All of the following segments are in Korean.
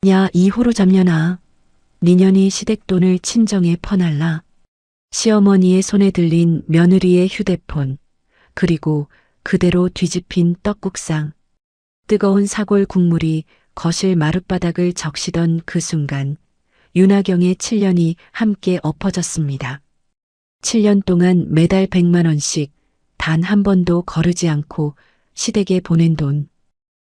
야, 이호로 잡려나. 니년이 시댁돈을 친정에 퍼날라. 시어머니의 손에 들린 며느리의 휴대폰, 그리고 그대로 뒤집힌 떡국상. 뜨거운 사골 국물이 거실 마룻바닥을 적시던 그 순간 윤하경의 7년이 함께 엎어졌습니다. 7년 동안 매달 100만 원씩 단 한 번도 거르지 않고 시댁에 보낸 돈.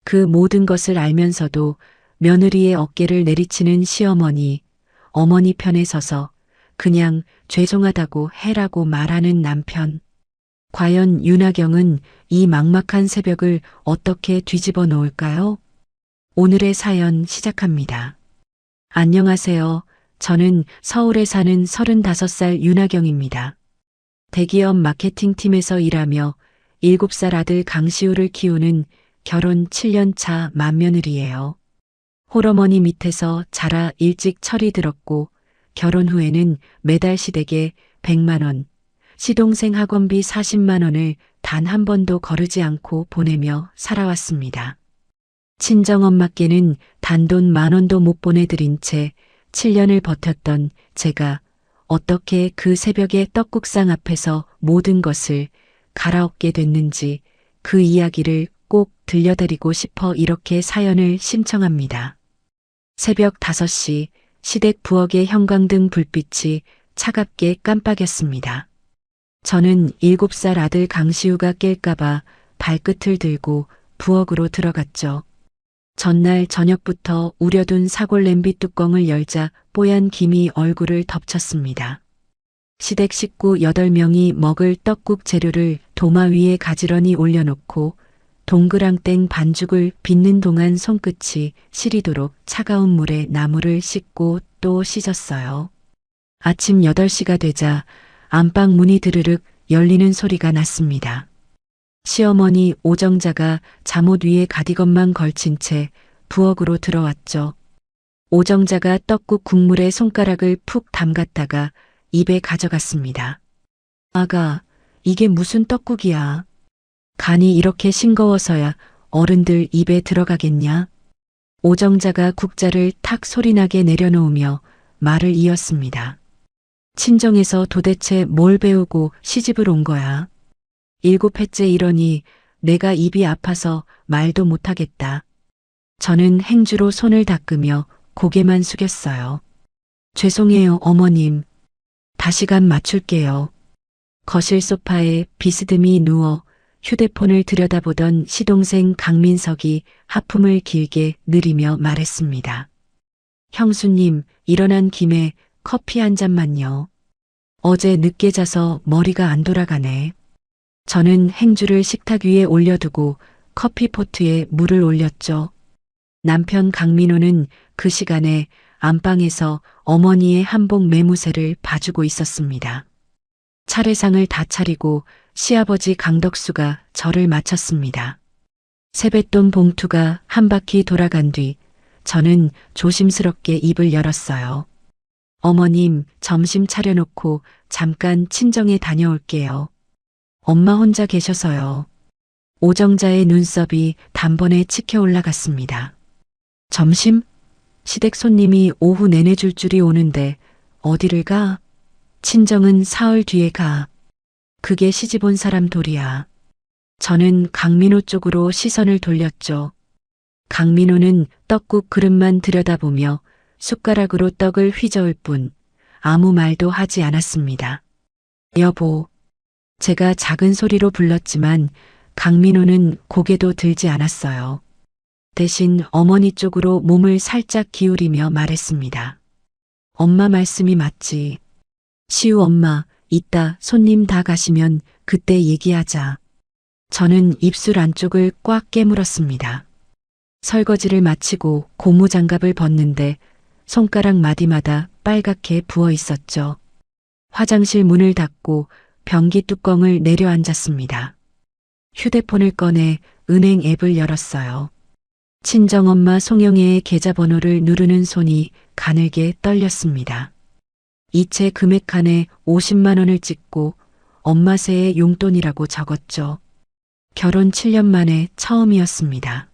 그 모든 것을 알면서도 며느리의 어깨를 내리치는 시어머니, 어머니 편에 서서 그냥 죄송하다고 해라고 말하는 남편. 과연 윤하경은 이 막막한 새벽을 어떻게 뒤집어 놓을까요? 오늘의 사연 시작합니다. 안녕하세요. 저는 서울에 사는 35살 윤하경입니다. 대기업 마케팅팀에서 일하며 7살 아들 강시우를 키우는 결혼 7년 차 맏며느리예요. 홀어머니 밑에서 자라 일찍 철이 들었고 결혼 후에는 매달 시댁에 100만 원, 시동생 학원비 40만 원을 단 한 번도 거르지 않고 보내며 살아왔습니다. 친정엄마께는 단돈 10,000원도 못 보내드린 채 7년을 버텼던 제가 어떻게 그 새벽의 떡국상 앞에서 모든 것을 갈아엎게 됐는지 그 이야기를 꼭 들려드리고 싶어 이렇게 사연을 신청합니다. 새벽 5시 시댁 부엌의 형광등 불빛이 차갑게 깜빡였습니다. 저는 7살 아들 강시우가 깰까봐 발끝을 들고 부엌으로 들어갔죠. 전날 저녁부터 우려둔 사골 냄비 뚜껑을 열자 뽀얀 김이 얼굴을 덮쳤습니다. 시댁 식구 8명이 먹을 떡국 재료를 도마 위에 가지런히 올려놓고 동그랑땡 반죽을 빚는 동안 손끝이 시리도록 차가운 물에 나물을 씻고 또 씻었어요. 아침 8시가 되자 안방 문이 드르륵 열리는 소리가 났습니다. 시어머니 오정자가 잠옷 위에 가디건만 걸친 채 부엌으로 들어왔죠. 오정자가 떡국 국물에 손가락을 푹 담갔다가 입에 가져갔습니다. 아가, 이게 무슨 떡국이야? 간이 이렇게 싱거워서야 어른들 입에 들어가겠냐? 오정자가 국자를 탁 소리나게 내려놓으며 말을 이었습니다. 친정에서 도대체 뭘 배우고 시집을 온 거야? 7회째 이러니 내가 입이 아파서 말도 못하겠다. 저는 행주로 손을 닦으며 고개만 숙였어요. 죄송해요, 어머님. 다시간 맞출게요. 거실 소파에 비스듬히 누워 휴대폰을 들여다보던 시동생 강민석이 하품을 길게 느리며 말했습니다. 형수님, 일어난 김에 커피 한 잔만요. 어제 늦게 자서 머리가 안 돌아가네. 저는 행주를 식탁 위에 올려두고 커피포트에 물을 올렸죠. 남편 강민호는 그 시간에 안방에서 어머니의 한복 매무새를 봐주고 있었습니다. 차례상을 다 차리고 시아버지 강덕수가 저를 마쳤습니다. 세뱃돈 봉투가 한 바퀴 돌아간 뒤 저는 조심스럽게 입을 열었어요. 어머님, 점심 차려놓고 잠깐 친정에 다녀올게요. 엄마 혼자 계셔서요. 오정자의 눈썹이 단번에 치켜 올라갔습니다. 점심? 시댁 손님이 오후 내내 줄줄이 오는데 어디를 가? 친정은 사흘 뒤에 가. 그게 시집 온 사람 도리야. 저는 강민호 쪽으로 시선을 돌렸죠. 강민호는 떡국 그릇만 들여다보며 숟가락으로 떡을 휘저을 뿐 아무 말도 하지 않았습니다. 여보. 제가 작은 소리로 불렀지만 강민호는 고개도 들지 않았어요. 대신 어머니 쪽으로 몸을 살짝 기울이며 말했습니다. 엄마 말씀이 맞지. 시우 엄마, 이따 손님 다 가시면 그때 얘기하자. 저는 입술 안쪽을 꽉 깨물었습니다. 설거지를 마치고 고무장갑을 벗는데 손가락 마디마다 빨갛게 부어 있었죠. 화장실 문을 닫고 변기 뚜껑을 내려앉았습니다. 휴대폰을 꺼내 은행 앱을 열었어요. 친정엄마 송영애의 계좌번호를 누르는 손이 가늘게 떨렸습니다. 이체 금액칸에 50만 원을 찍고 엄마 새해 용돈이라고 적었죠. 결혼 7년 만에 처음이었습니다.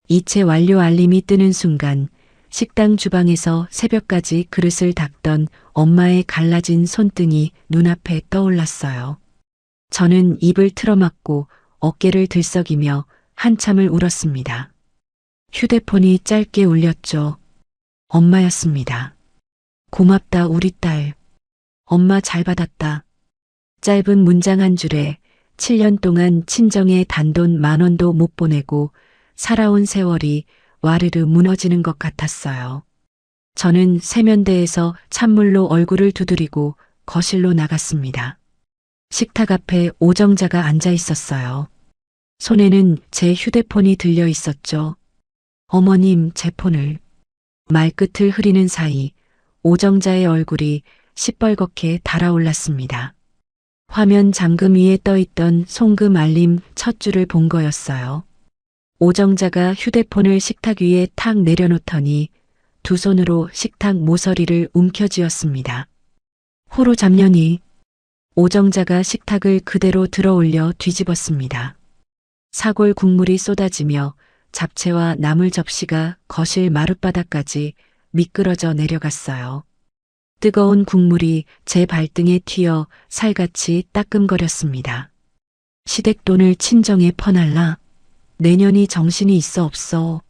이체 완료 알림이 뜨는 순간 식당 주방에서 새벽까지 그릇을 닦던 엄마의 갈라진 손등이 눈앞에 떠올랐어요. 저는 입을 틀어막고 어깨를 들썩이며 한참을 울었습니다. 휴대폰이 짧게 울렸죠. 엄마였습니다. 고맙다 우리 딸. 엄마 잘 받았다. 짧은 문장 한 줄에 7년 동안 친정에 단돈 10,000원도 못 보내고 살아온 세월이 와르르 무너지는 것 같았어요. 저는 세면대에서 찬물로 얼굴을 두드리고 거실로 나갔습니다. 식탁 앞에 오정자가 앉아 있었어요. 손에는 제 휴대폰이 들려 있었죠. 어머님, 제 폰을. 말끝을 흐리는 사이 오정자의 얼굴이 시뻘겋게 달아올랐습니다. 화면 잠금 위에 떠있던 송금 알림 첫 줄을 본 거였어요. 오정자가 휴대폰을 식탁 위에 탁 내려놓더니 두 손으로 식탁 모서리를 움켜쥐었습니다. 호로 잡년이. 오정자가 식탁을 그대로 들어올려 뒤집었습니다. 사골 국물이 쏟아지며 잡채와 나물 접시가 거실 마룻바닥까지 미끄러져 내려갔어요. 뜨거운 국물이 제 발등에 튀어 살같이 따끔거렸습니다. 시댁돈을 친정에 퍼날라. 내년이 정신이 있어 없어.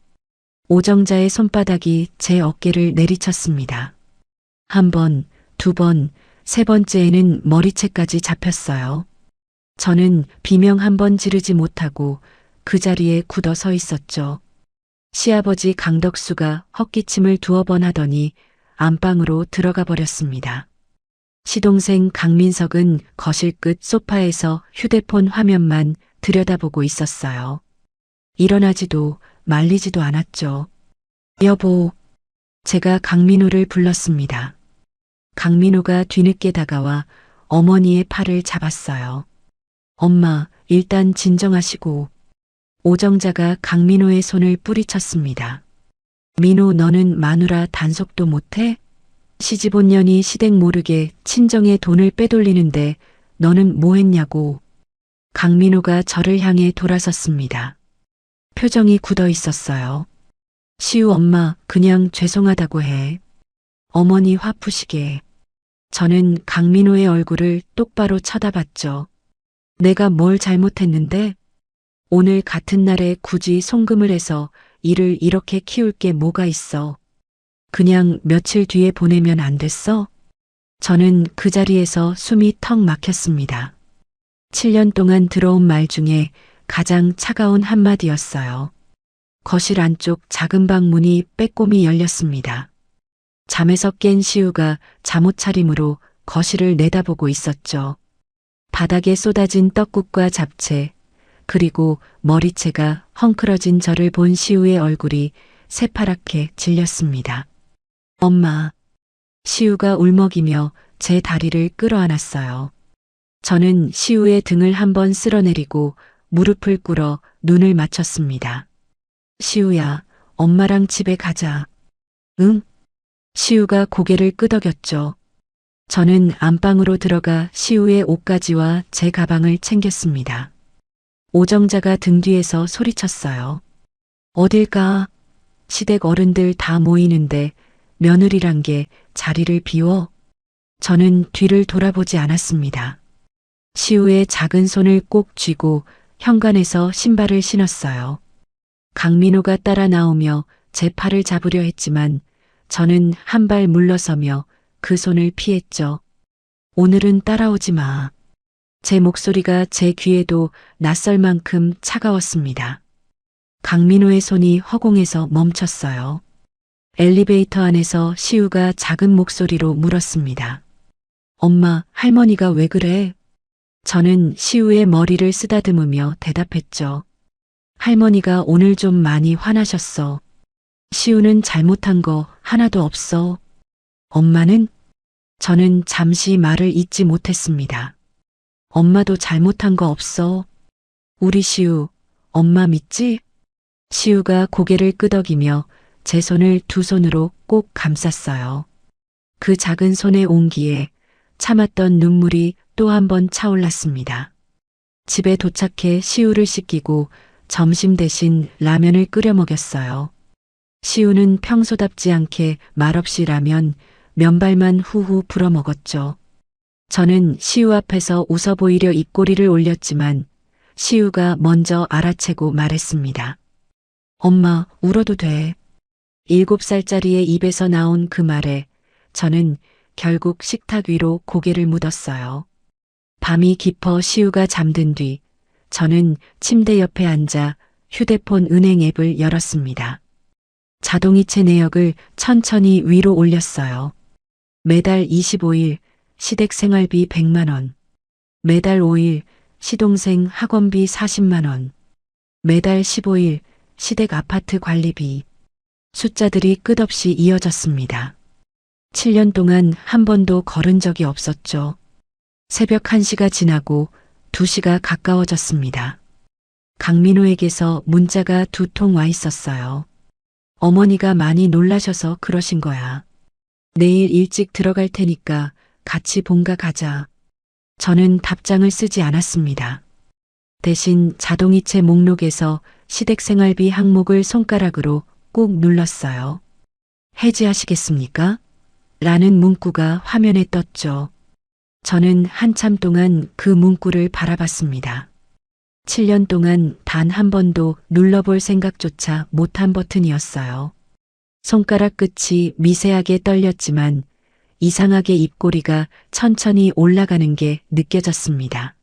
오정자의 손바닥이 제 어깨를 내리쳤습니다. 한 번, 두 번, 세 번째에는 머리채까지 잡혔어요. 저는 비명 한 번 지르지 못하고 그 자리에 굳어 서 있었죠. 시아버지 강덕수가 헛기침을 두어 번 하더니 안방으로 들어가 버렸습니다. 시동생 강민석은 거실 끝 소파에서 휴대폰 화면만 들여다보고 있었어요. 일어나지도 말리지도 않았죠. 여보, 제가 강민호를 불렀습니다. 강민호가 뒤늦게 다가와 어머니의 팔을 잡았어요. 엄마, 일단 진정하시고. 오정자가 강민호의 손을 뿌리쳤습니다. 민호, 너는 마누라 단속도 못해? 시집 온 년이 시댁 모르게 친정의 돈을 빼돌리는데 너는 뭐 했냐고. 강민호가 저를 향해 돌아섰습니다. 표정이 굳어 있었어요. 시우 엄마, 그냥 죄송하다고 해. 어머니 화 푸시게. 저는 강민호의 얼굴을 똑바로 쳐다봤죠. 내가 뭘 잘못했는데? 오늘 같은 날에 굳이 송금을 해서 일을 이렇게 키울 게 뭐가 있어. 그냥 며칠 뒤에 보내면 안 됐어? 저는 그 자리에서 숨이 턱 막혔습니다. 7년 동안 들어온 말 중에 가장 차가운 한마디였어요. 거실 안쪽 작은 방 문이 빼꼼히 열렸습니다. 잠에서 깬 시우가 잠옷 차림으로 거실을 내다보고 있었죠. 바닥에 쏟아진 떡국과 잡채, 그리고 머리채가 헝클어진 저를 본 시우의 얼굴이 새파랗게 질렸습니다. 엄마. 시우가 울먹이며 제 다리를 끌어안았어요. 저는 시우의 등을 한번 쓸어내리고 무릎을 꿇어 눈을 맞췄습니다. 시우야, 엄마랑 집에 가자. 응? 시우가 고개를 끄덕였죠. 저는 안방으로 들어가 시우의 옷가지와 제 가방을 챙겼습니다. 오정자가 등 뒤에서 소리쳤어요. 어딜 가? 시댁 어른들 다 모이는데 며느리란 게 자리를 비워? 저는 뒤를 돌아보지 않았습니다. 시우의 작은 손을 꼭 쥐고 현관에서 신발을 신었어요. 강민호가 따라 나오며 제 팔을 잡으려 했지만 저는 한 발 물러서며 그 손을 피했죠. 오늘은 따라오지 마. 제 목소리가 제 귀에도 낯설 만큼 차가웠습니다. 강민호의 손이 허공에서 멈췄어요. 엘리베이터 안에서 시우가 작은 목소리로 물었습니다. 엄마, 할머니가 왜 그래? 저는 시우의 머리를 쓰다듬으며 대답했죠. 할머니가 오늘 좀 많이 화나셨어. 시우는 잘못한 거 하나도 없어. 엄마는? 저는 잠시 말을 잇지 못했습니다. 엄마도 잘못한 거 없어. 우리 시우, 엄마 믿지? 시우가 고개를 끄덕이며 제 손을 두 손으로 꼭 감쌌어요. 그 작은 손의 온기에 참았던 눈물이 또 한 번 차올랐습니다. 집에 도착해 시우를 씻기고 점심 대신 라면을 끓여 먹였어요. 시우는 평소답지 않게 말없이 라면, 면발만 후후 불어먹었죠. 저는 시우 앞에서 웃어 보이려 입꼬리를 올렸지만 시우가 먼저 알아채고 말했습니다. 엄마, 울어도 돼. 7살짜리의 입에서 나온 그 말에 저는 결국 식탁 위로 고개를 묻었어요. 밤이 깊어 시우가 잠든 뒤 저는 침대 옆에 앉아 휴대폰 은행 앱을 열었습니다. 자동이체 내역을 천천히 위로 올렸어요. 매달 25일 시댁 생활비 100만 원. 매달 5일 시동생 학원비 40만 원. 매달 15일 시댁 아파트 관리비. 숫자들이 끝없이 이어졌습니다. 7년 동안 한 번도 걸은 적이 없었죠. 새벽 1시가 지나고 2시가 가까워졌습니다. 강민호에게서 문자가 2통 와 있었어요. 어머니가 많이 놀라셔서 그러신 거야. 내일 일찍 들어갈 테니까 같이 본가 가자. 저는 답장을 쓰지 않았습니다. 대신 자동이체 목록에서 시댁생활비 항목을 손가락으로 꾹 눌렀어요. 해지하시겠습니까? 라는 문구가 화면에 떴죠. 저는 한참 동안 그 문구를 바라봤습니다. 7년 동안 단 한 번도 눌러볼 생각조차 못한 버튼이었어요. 손가락 끝이 미세하게 떨렸지만 이상하게 입꼬리가 천천히 올라가는 게 느껴졌습니다.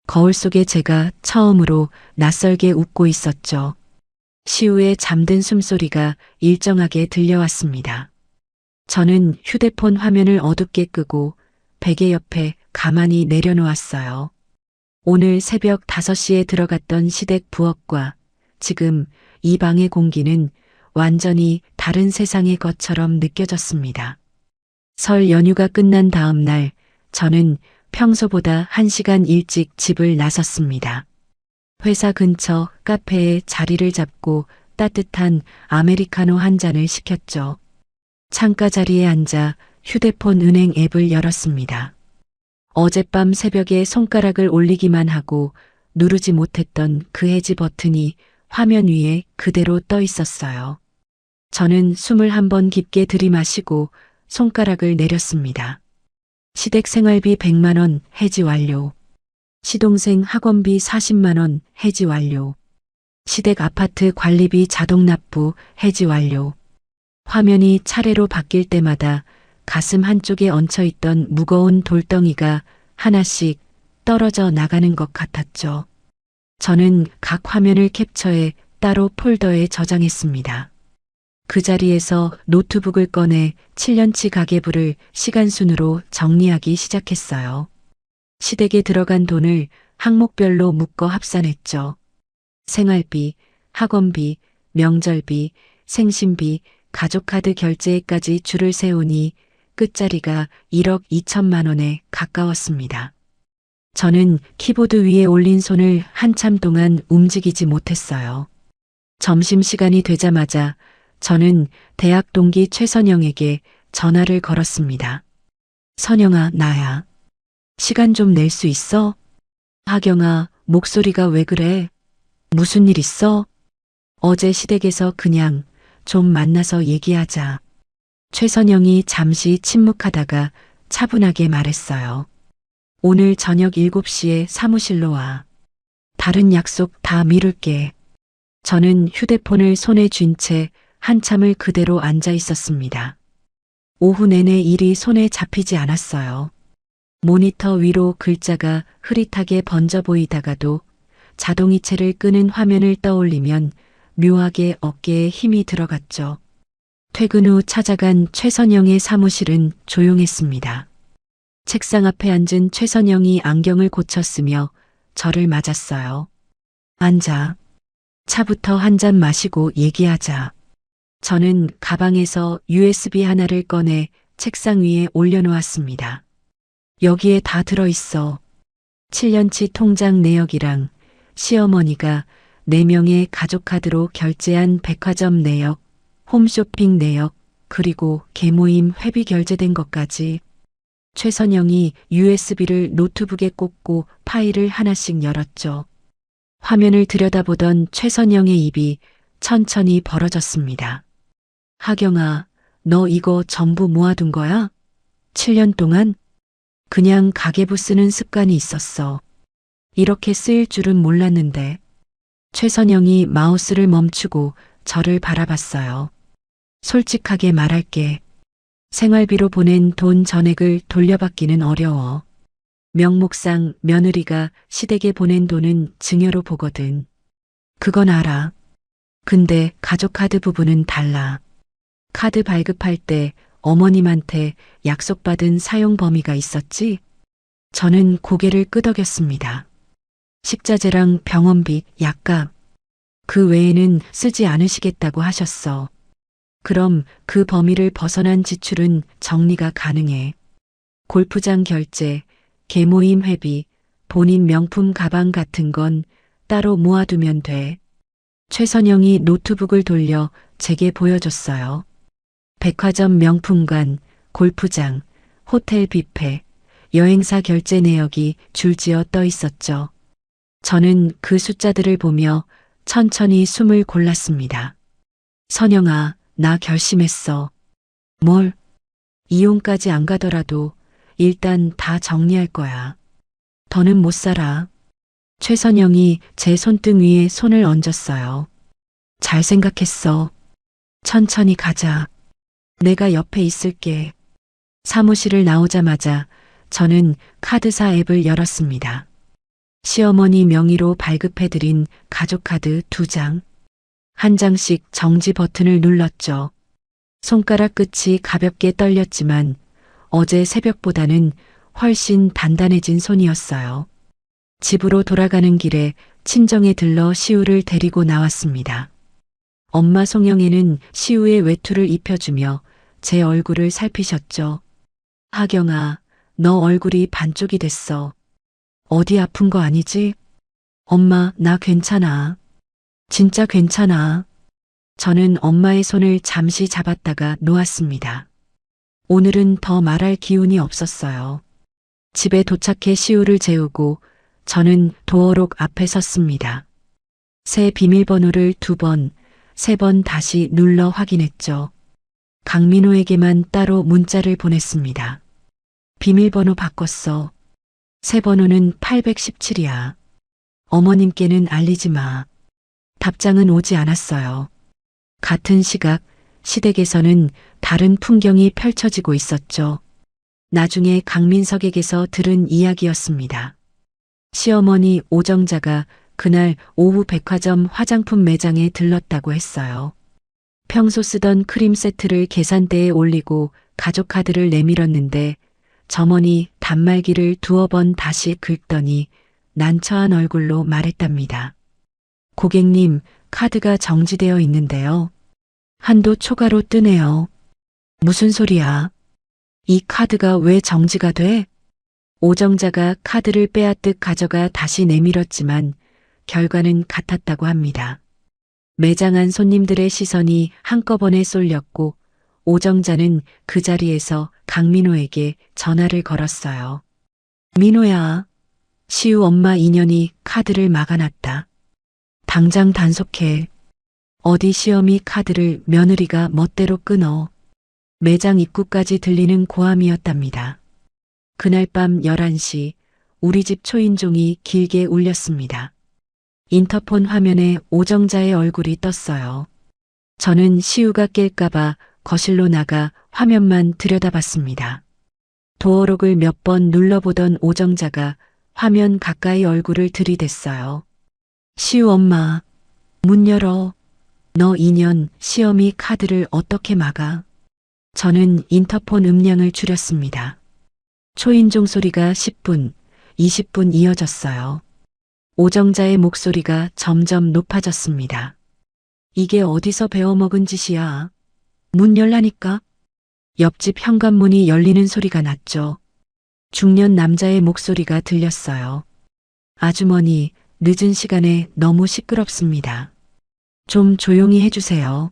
거울 속에 제가 처음으로 낯설게 웃고 있었죠. 시우의 잠든 숨소리가 일정하게 들려왔습니다. 저는 휴대폰 화면을 어둡게 끄고 베개 옆에 가만히 내려놓았어요. 오늘 새벽 5시에 들어갔던 시댁 부엌과 지금 이 방의 공기는 완전히 다른 세상의 것처럼 느껴졌습니다. 설 연휴가 끝난 다음 날 저는 평소보다 1시간 일찍 집을 나섰습니다. 회사 근처 카페에 자리를 잡고 따뜻한 아메리카노 한 잔을 시켰죠. 창가 자리에 앉아 휴대폰 은행 앱을 열었습니다. 어젯밤 새벽에 손가락을 올리기만 하고 누르지 못했던 그 해지 버튼이 화면 위에 그대로 떠 있었어요. 저는 숨을 한번 깊게 들이마시고 손가락을 내렸습니다. 시댁 생활비 100만 원 해지 완료. 시동생 학원비 40만 원 해지 완료. 시댁 아파트 관리비 자동 납부 해지 완료. 화면이 차례로 바뀔 때마다 가슴 한쪽에 얹혀있던 무거운 돌덩이가 하나씩 떨어져 나가는 것 같았죠. 저는 각 화면을 캡처해 따로 폴더에 저장했습니다. 그 자리에서 노트북을 꺼내 7년치 가계부를 시간순으로 정리하기 시작했어요. 시댁에 들어간 돈을 항목별로 묶어 합산했죠. 생활비, 학원비, 명절비, 생신비, 가족카드 결제에까지 줄을 세우니 끝자리가 1억 2천만 원에 가까웠습니다. 저는 키보드 위에 올린 손을 한참 동안 움직이지 못했어요. 점심시간이 되자마자 저는 대학 동기 최선영에게 전화를 걸었습니다. 선영아, 나야. 시간 좀 낼 수 있어? 하경아, 목소리가 왜 그래? 무슨 일 있어? 어제 시댁에서 그냥 좀 만나서 얘기하자. 최선영이 잠시 침묵하다가 차분하게 말했어요. 오늘 저녁 7시에 사무실로 와. 다른 약속 다 미룰게. 저는 휴대폰을 손에 쥔 채 한참을 그대로 앉아 있었습니다. 오후 내내 일이 손에 잡히지 않았어요. 모니터 위로 글자가 흐릿하게 번져 보이다가도 자동이체를 끄는 화면을 떠올리면 묘하게 어깨에 힘이 들어갔죠. 퇴근 후 찾아간 최선영의 사무실은 조용했습니다. 책상 앞에 앉은 최선영이 안경을 고쳤으며 저를 맞았어요. 앉아. 차부터 한 잔 마시고 얘기하자. 저는 가방에서 USB 하나를 꺼내 책상 위에 올려놓았습니다. 여기에 다 들어있어. 7년치 통장 내역이랑 시어머니가 4명의 가족카드로 결제한 백화점 내역, 홈쇼핑 내역, 그리고 계모임 회비 결제된 것까지. 최선영이 USB를 노트북에 꽂고 파일을 하나씩 열었죠. 화면을 들여다보던 최선영의 입이 천천히 벌어졌습니다. 하경아, 너 이거 전부 모아둔 거야? 7년 동안? 그냥 가계부 쓰는 습관이 있었어. 이렇게 쓰일 줄은 몰랐는데. 최선영이 마우스를 멈추고 저를 바라봤어요. 솔직하게 말할게. 생활비로 보낸 돈 전액을 돌려받기는 어려워. 명목상 며느리가 시댁에 보낸 돈은 증여로 보거든. 그건 알아. 근데 가족카드 부분은 달라. 카드 발급할 때 어머님한테 약속받은 사용 범위가 있었지? 저는 고개를 끄덕였습니다. 식자재랑 병원비, 약값. 그 외에는 쓰지 않으시겠다고 하셨어. 그럼 그 범위를 벗어난 지출은 정리가 가능해. 골프장 결제, 개모임 회비, 본인 명품 가방 같은 건 따로 모아두면 돼. 최선영이 노트북을 돌려 제게 보여줬어요. 백화점 명품관, 골프장, 호텔 뷔페, 여행사 결제 내역이 줄지어 떠 있었죠. 저는 그 숫자들을 보며 천천히 숨을 골랐습니다. 선영아, 나 결심했어. 뭘? 이혼까지 안 가더라도 일단 다 정리할 거야. 더는 못 살아. 최선영이 제 손등 위에 손을 얹었어요. 잘 생각했어. 천천히 가자. 내가 옆에 있을게. 사무실을 나오자마자 저는 카드사 앱을 열었습니다. 시어머니 명의로 발급해드린 가족카드 2장. 한 장씩 정지 버튼을 눌렀죠. 손가락 끝이 가볍게 떨렸지만 어제 새벽보다는 훨씬 단단해진 손이었어요. 집으로 돌아가는 길에 친정에 들러 시우를 데리고 나왔습니다. 엄마 송영애는 시우의 외투를 입혀주며 제 얼굴을 살피셨죠. 하경아, 너 얼굴이 반쪽이 됐어. 어디 아픈 거 아니지? 엄마, 나 괜찮아. 진짜 괜찮아. 저는 엄마의 손을 잠시 잡았다가 놓았습니다. 오늘은 더 말할 기운이 없었어요. 집에 도착해 시우를 재우고 저는 도어록 앞에 섰습니다. 새 비밀번호를 2번, 3번 다시 눌러 확인했죠. 강민호에게만 따로 문자를 보냈습니다. 비밀번호 바꿨어. 새 번호는 817이야. 어머님께는 알리지 마. 답장은 오지 않았어요. 같은 시각 시댁에서는 다른 풍경이 펼쳐지고 있었죠. 나중에 강민석에게서 들은 이야기였습니다. 시어머니 오정자가 그날 오후 백화점 화장품 매장에 들렀다고 했어요. 평소 쓰던 크림 세트를 계산대에 올리고 가족카드를 내밀었는데 점원이 단말기를 2번 다시 긁더니 난처한 얼굴로 말했답니다. 고객님, 카드가 정지되어 있는데요. 한도 초과로 뜨네요. 무슨 소리야? 이 카드가 왜 정지가 돼? 오정자가 카드를 빼앗듯 가져가 다시 내밀었지만 결과는 같았다고 합니다. 매장 안 손님들의 시선이 한꺼번에 쏠렸고 오정자는 그 자리에서 강민호에게 전화를 걸었어요. 민호야, 시우 엄마 인연이 카드를 막아놨다. 당장 단속해. 어디 시어미 카드를 며느리가 멋대로 끊어. 매장 입구까지 들리는 고함이었답니다. 그날 밤 11시 우리 집 초인종이 길게 울렸습니다. 인터폰 화면에 오정자의 얼굴이 떴어요. 저는 시우가 깰까봐 거실로 나가 화면만 들여다봤습니다. 도어록을 몇 번 눌러보던 오정자가 화면 가까이 얼굴을 들이댔어요. 시우 엄마, 문 열어. 너 인연 시어미 카드를 어떻게 막아? 저는 인터폰 음량을 줄였습니다. 초인종 소리가 10분, 20분 이어졌어요. 오정자의 목소리가 점점 높아졌습니다. 이게 어디서 배워먹은 짓이야? 문 열라니까? 옆집 현관문이 열리는 소리가 났죠. 중년 남자의 목소리가 들렸어요. 아주머니, 늦은 시간에 너무 시끄럽습니다. 좀 조용히 해주세요.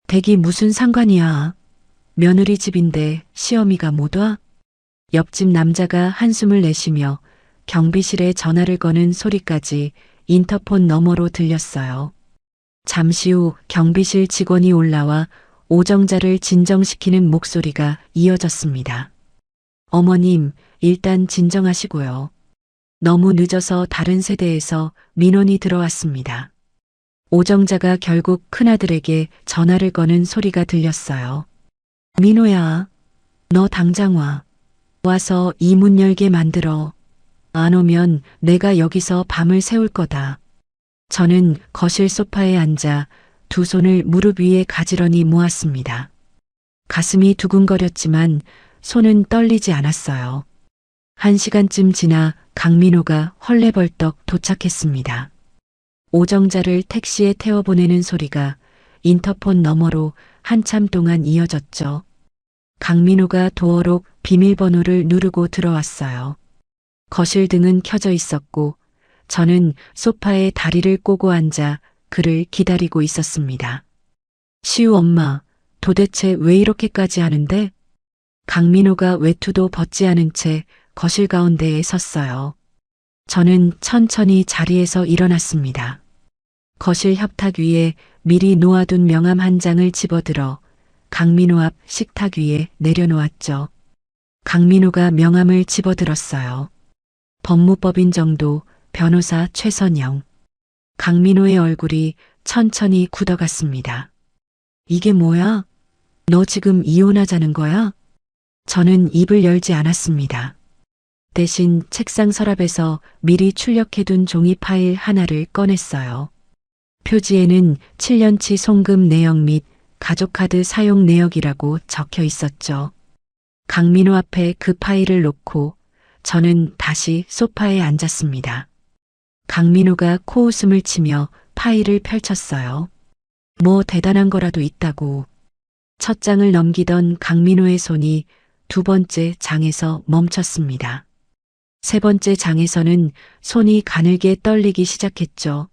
댁이 무슨 상관이야. 며느리 집인데 시어미가 못 와? 옆집 남자가 한숨을 내쉬며 경비실에 전화를 거는 소리까지 인터폰 너머로 들렸어요. 잠시 후 경비실 직원이 올라와 오정자를 진정시키는 목소리가 이어졌습니다. 어머님, 일단 진정하시고요. 너무 늦어서 다른 세대에서 민원이 들어왔습니다. 오정자가 결국 큰아들에게 전화를 거는 소리가 들렸어요. 민호야, 너 당장 와. 와서 이 문 열게 만들어. 안 오면 내가 여기서 밤을 새울 거다. 저는 거실 소파에 앉아 두 손을 무릎 위에 가지런히 모았습니다. 가슴이 두근거렸지만 손은 떨리지 않았어요. 1시간쯤 지나 강민호가 헐레벌떡 도착했습니다. 오정자를 택시에 태워보내는 소리가 인터폰 너머로 한참 동안 이어졌죠. 강민호가 도어록 비밀번호를 누르고 들어왔어요. 거실 등은 켜져 있었고 저는 소파에 다리를 꼬고 앉아 그를 기다리고 있었습니다. 시우 엄마, 도대체 왜 이렇게까지 하는데? 강민호가 외투도 벗지 않은 채 거실 가운데에 섰어요. 저는 천천히 자리에서 일어났습니다. 거실 협탁 위에 미리 놓아둔 명함 한 장을 집어들어 강민호 앞 식탁 위에 내려놓았죠. 강민호가 명함을 집어들었어요. 법무법인 정도, 변호사 최선영. 강민호의 얼굴이 천천히 굳어갔습니다. 이게 뭐야? 너 지금 이혼하자는 거야? 저는 입을 열지 않았습니다. 대신 책상 서랍에서 미리 출력해둔 종이 파일 하나를 꺼냈어요. 표지에는 7년치 송금 내역 및 가족카드 사용 내역이라고 적혀 있었죠. 강민호 앞에 그 파일을 놓고 저는 다시 소파에 앉았습니다. 강민호가 코웃음을 치며 파일을 펼쳤어요. 뭐 대단한 거라도 있다고. 첫 장을 넘기던 강민호의 손이 두 번째 장에서 멈췄습니다. 세 번째 장에서는 손이 가늘게 떨리기 시작했죠.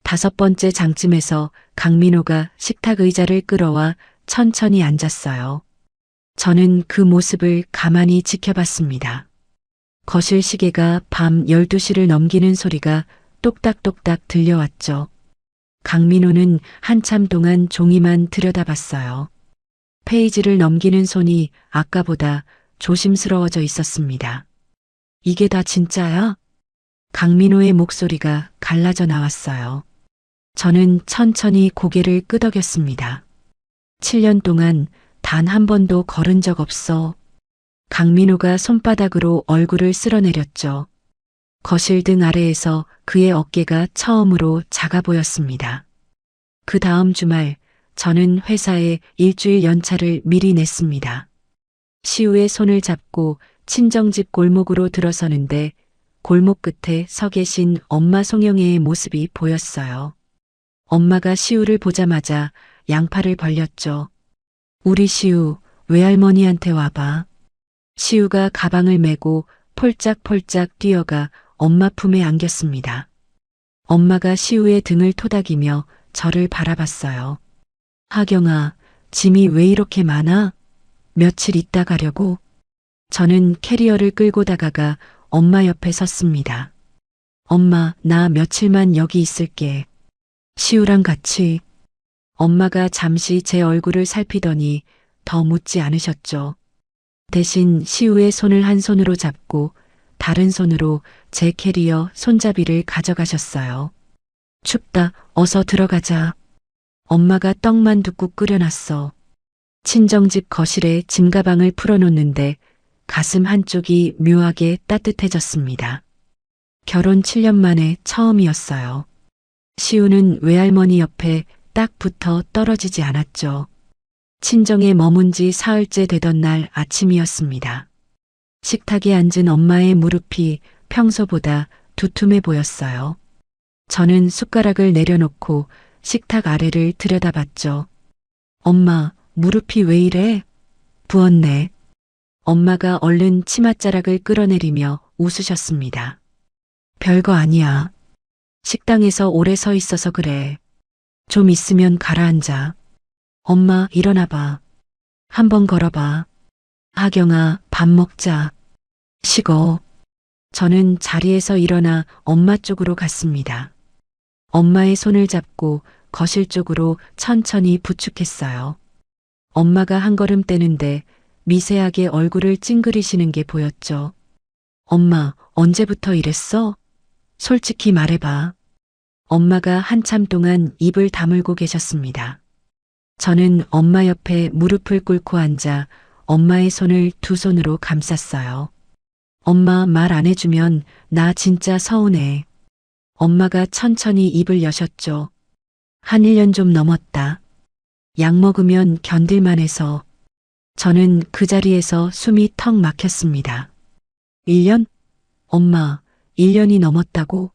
다섯 번째 장쯤에서 강민호가 식탁 의자를 끌어와 천천히 앉았어요. 저는 그 모습을 가만히 지켜봤습니다. 거실 시계가 밤 12시를 넘기는 소리가 똑딱똑딱 들려왔죠. 강민호는 한참 동안 종이만 들여다봤어요. 페이지를 넘기는 손이 아까보다 조심스러워져 있었습니다. 이게 다 진짜야? 강민호의 목소리가 갈라져 나왔어요. 저는 천천히 고개를 끄덕였습니다. 7년 동안 단 한 번도 걸은 적 없어. 강민호가 손바닥으로 얼굴을 쓸어내렸죠. 거실 등 아래에서 그의 어깨가 처음으로 작아 보였습니다. 그 다음 주말 저는 회사에 일주일 연차를 미리 냈습니다. 시우의 손을 잡고 친정집 골목으로 들어서는데 골목 끝에 서 계신 엄마 송영애의 모습이 보였어요. 엄마가 시우를 보자마자 양팔을 벌렸죠. 우리 시우, 외할머니한테 와봐. 시우가 가방을 메고 폴짝폴짝 뛰어가 엄마 품에 안겼습니다. 엄마가 시우의 등을 토닥이며 저를 바라봤어요. 하경아, 짐이 왜 이렇게 많아? 며칠 있다 가려고? 저는 캐리어를 끌고 다가가 엄마 옆에 섰습니다. 엄마, 나 며칠만 여기 있을게. 시우랑 같이. 엄마가 잠시 제 얼굴을 살피더니 더 묻지 않으셨죠. 대신 시우의 손을 한 손으로 잡고 다른 손으로 제 캐리어 손잡이를 가져가셨어요. 춥다, 어서 들어가자. 엄마가 떡만둣국 끓여놨어. 친정집 거실에 짐가방을 풀어놓는데 가슴 한쪽이 묘하게 따뜻해졌습니다. 결혼 7년 만에 처음이었어요. 시우는 외할머니 옆에 딱 붙어 떨어지지 않았죠. 친정에 머문 지 사흘째 되던 날 아침이었습니다. 식탁에 앉은 엄마의 무릎이 평소보다 두툼해 보였어요. 저는 숟가락을 내려놓고 식탁 아래를 들여다봤죠. 엄마, 무릎이 왜 이래? 부었네. 엄마가 얼른 치맛자락을 끌어내리며 웃으셨습니다. 별거 아니야. 식당에서 오래 서 있어서 그래. 좀 있으면 가라앉아. 엄마, 일어나봐. 한번 걸어봐. 하경아, 밥 먹자. 식어. 저는 자리에서 일어나 엄마 쪽으로 갔습니다. 엄마의 손을 잡고 거실 쪽으로 천천히 부축했어요. 엄마가 한 걸음 떼는데 미세하게 얼굴을 찡그리시는 게 보였죠. 엄마, 언제부터 이랬어? 솔직히 말해봐. 엄마가 한참 동안 입을 다물고 계셨습니다. 저는 엄마 옆에 무릎을 꿇고 앉아 엄마의 손을 두 손으로 감쌌어요. 엄마 말 안 해주면 나 진짜 서운해. 엄마가 천천히 입을 여셨죠. 한 1년 좀 넘었다. 약 먹으면 견딜만 해서. 저는 그 자리에서 숨이 턱 막혔습니다. 1년? 엄마, 1년이 넘었다고?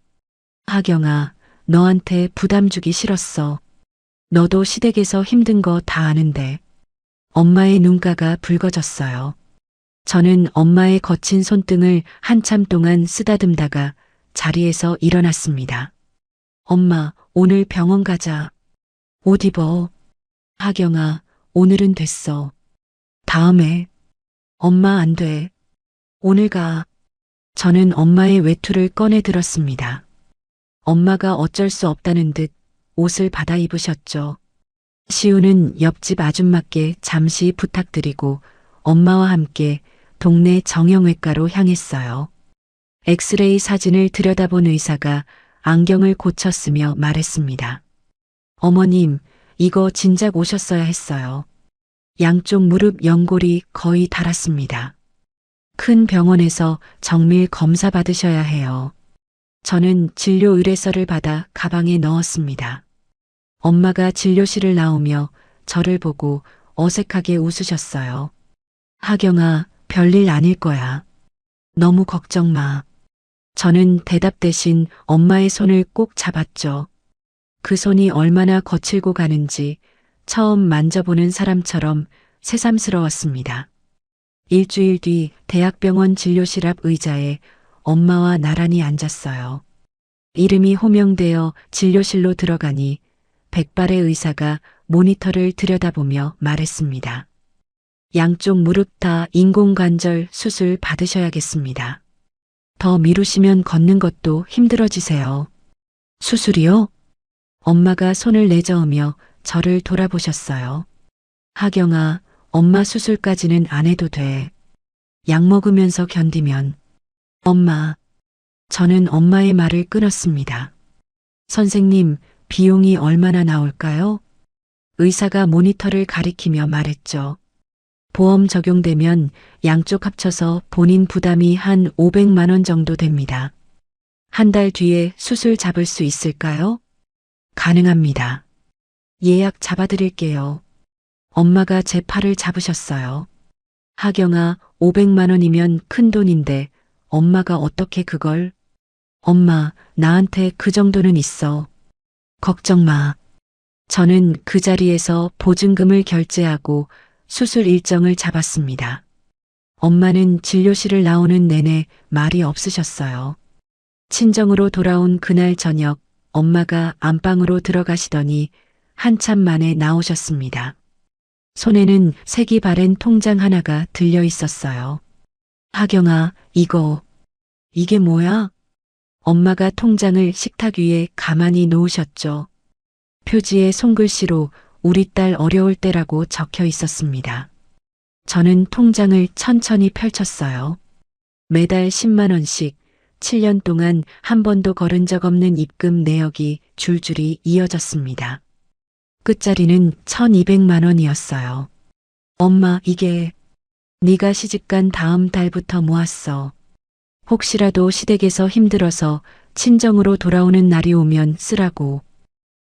하경아, 너한테 부담 주기 싫었어. 너도 시댁에서 힘든 거 다 아는데. 엄마의 눈가가 붉어졌어요. 저는 엄마의 거친 손등을 한참 동안 쓰다듬다가 자리에서 일어났습니다. 엄마, 오늘 병원 가자. 옷 입어. 하경아, 오늘은 됐어. 다음에. 엄마 안 돼. 오늘 가. 저는 엄마의 외투를 꺼내 들었습니다. 엄마가 어쩔 수 없다는 듯 옷을 받아 입으셨죠. 시우는 옆집 아줌마께 잠시 부탁드리고 엄마와 함께 동네 정형외과로 향했어요. 엑스레이 사진을 들여다본 의사가 안경을 고쳤으며 말했습니다. 어머님, 이거 진작 오셨어야 했어요. 양쪽 무릎 연골이 거의 닳았습니다. 큰 병원에서 정밀 검사 받으셔야 해요. 저는 진료 의뢰서를 받아 가방에 넣었습니다. 엄마가 진료실을 나오며 저를 보고 어색하게 웃으셨어요. 하경아, 별일 아닐 거야. 너무 걱정 마. 저는 대답 대신 엄마의 손을 꼭 잡았죠. 그 손이 얼마나 거칠고 가는지 처음 만져보는 사람처럼 새삼스러웠습니다. 일주일 뒤 대학병원 진료실 앞 의자에 엄마와 나란히 앉았어요. 이름이 호명되어 진료실로 들어가니 백발의 의사가 모니터를 들여다보며 말했습니다. 양쪽 무릎 다 인공관절 수술 받으셔야겠습니다. 더 미루시면 걷는 것도 힘들어지세요. 수술이요? 엄마가 손을 내저으며 저를 돌아보셨어요. 하경아, 엄마 수술까지는 안 해도 돼. 약 먹으면서 견디면. 엄마. 저는 엄마의 말을 끊었습니다. 선생님, 비용이 얼마나 나올까요? 의사가 모니터를 가리키며 말했죠. 보험 적용되면 양쪽 합쳐서 본인 부담이 한 500만 원 정도 됩니다. 한 달 뒤에 수술 잡을 수 있을까요? 가능합니다. 예약 잡아드릴게요. 엄마가 제 팔을 잡으셨어요. 하경아, 500만 원이면 큰 돈인데 엄마가 어떻게 그걸? 엄마, 나한테 그 정도는 있어. 걱정 마. 저는 그 자리에서 보증금을 결제하고 수술 일정을 잡았습니다. 엄마는 진료실을 나오는 내내 말이 없으셨어요. 친정으로 돌아온 그날 저녁 엄마가 안방으로 들어가시더니 한참 만에 나오셨습니다. 손에는 색이 바랜 통장 하나가 들려 있었어요. 하경아, 이게 뭐야? 엄마가 통장을 식탁 위에 가만히 놓으셨죠. 표지에 손글씨로 우리 딸 어려울 때라고 적혀 있었습니다. 저는 통장을 천천히 펼쳤어요. 매달 10만 원씩 7년 동안 한 번도 거른 적 없는 입금 내역이 줄줄이 이어졌습니다. 끝자리는 1200만 원이었어요. 엄마, 이게 네가 시집간 다음 달부터 모았어. 혹시라도 시댁에서 힘들어서 친정으로 돌아오는 날이 오면 쓰라고.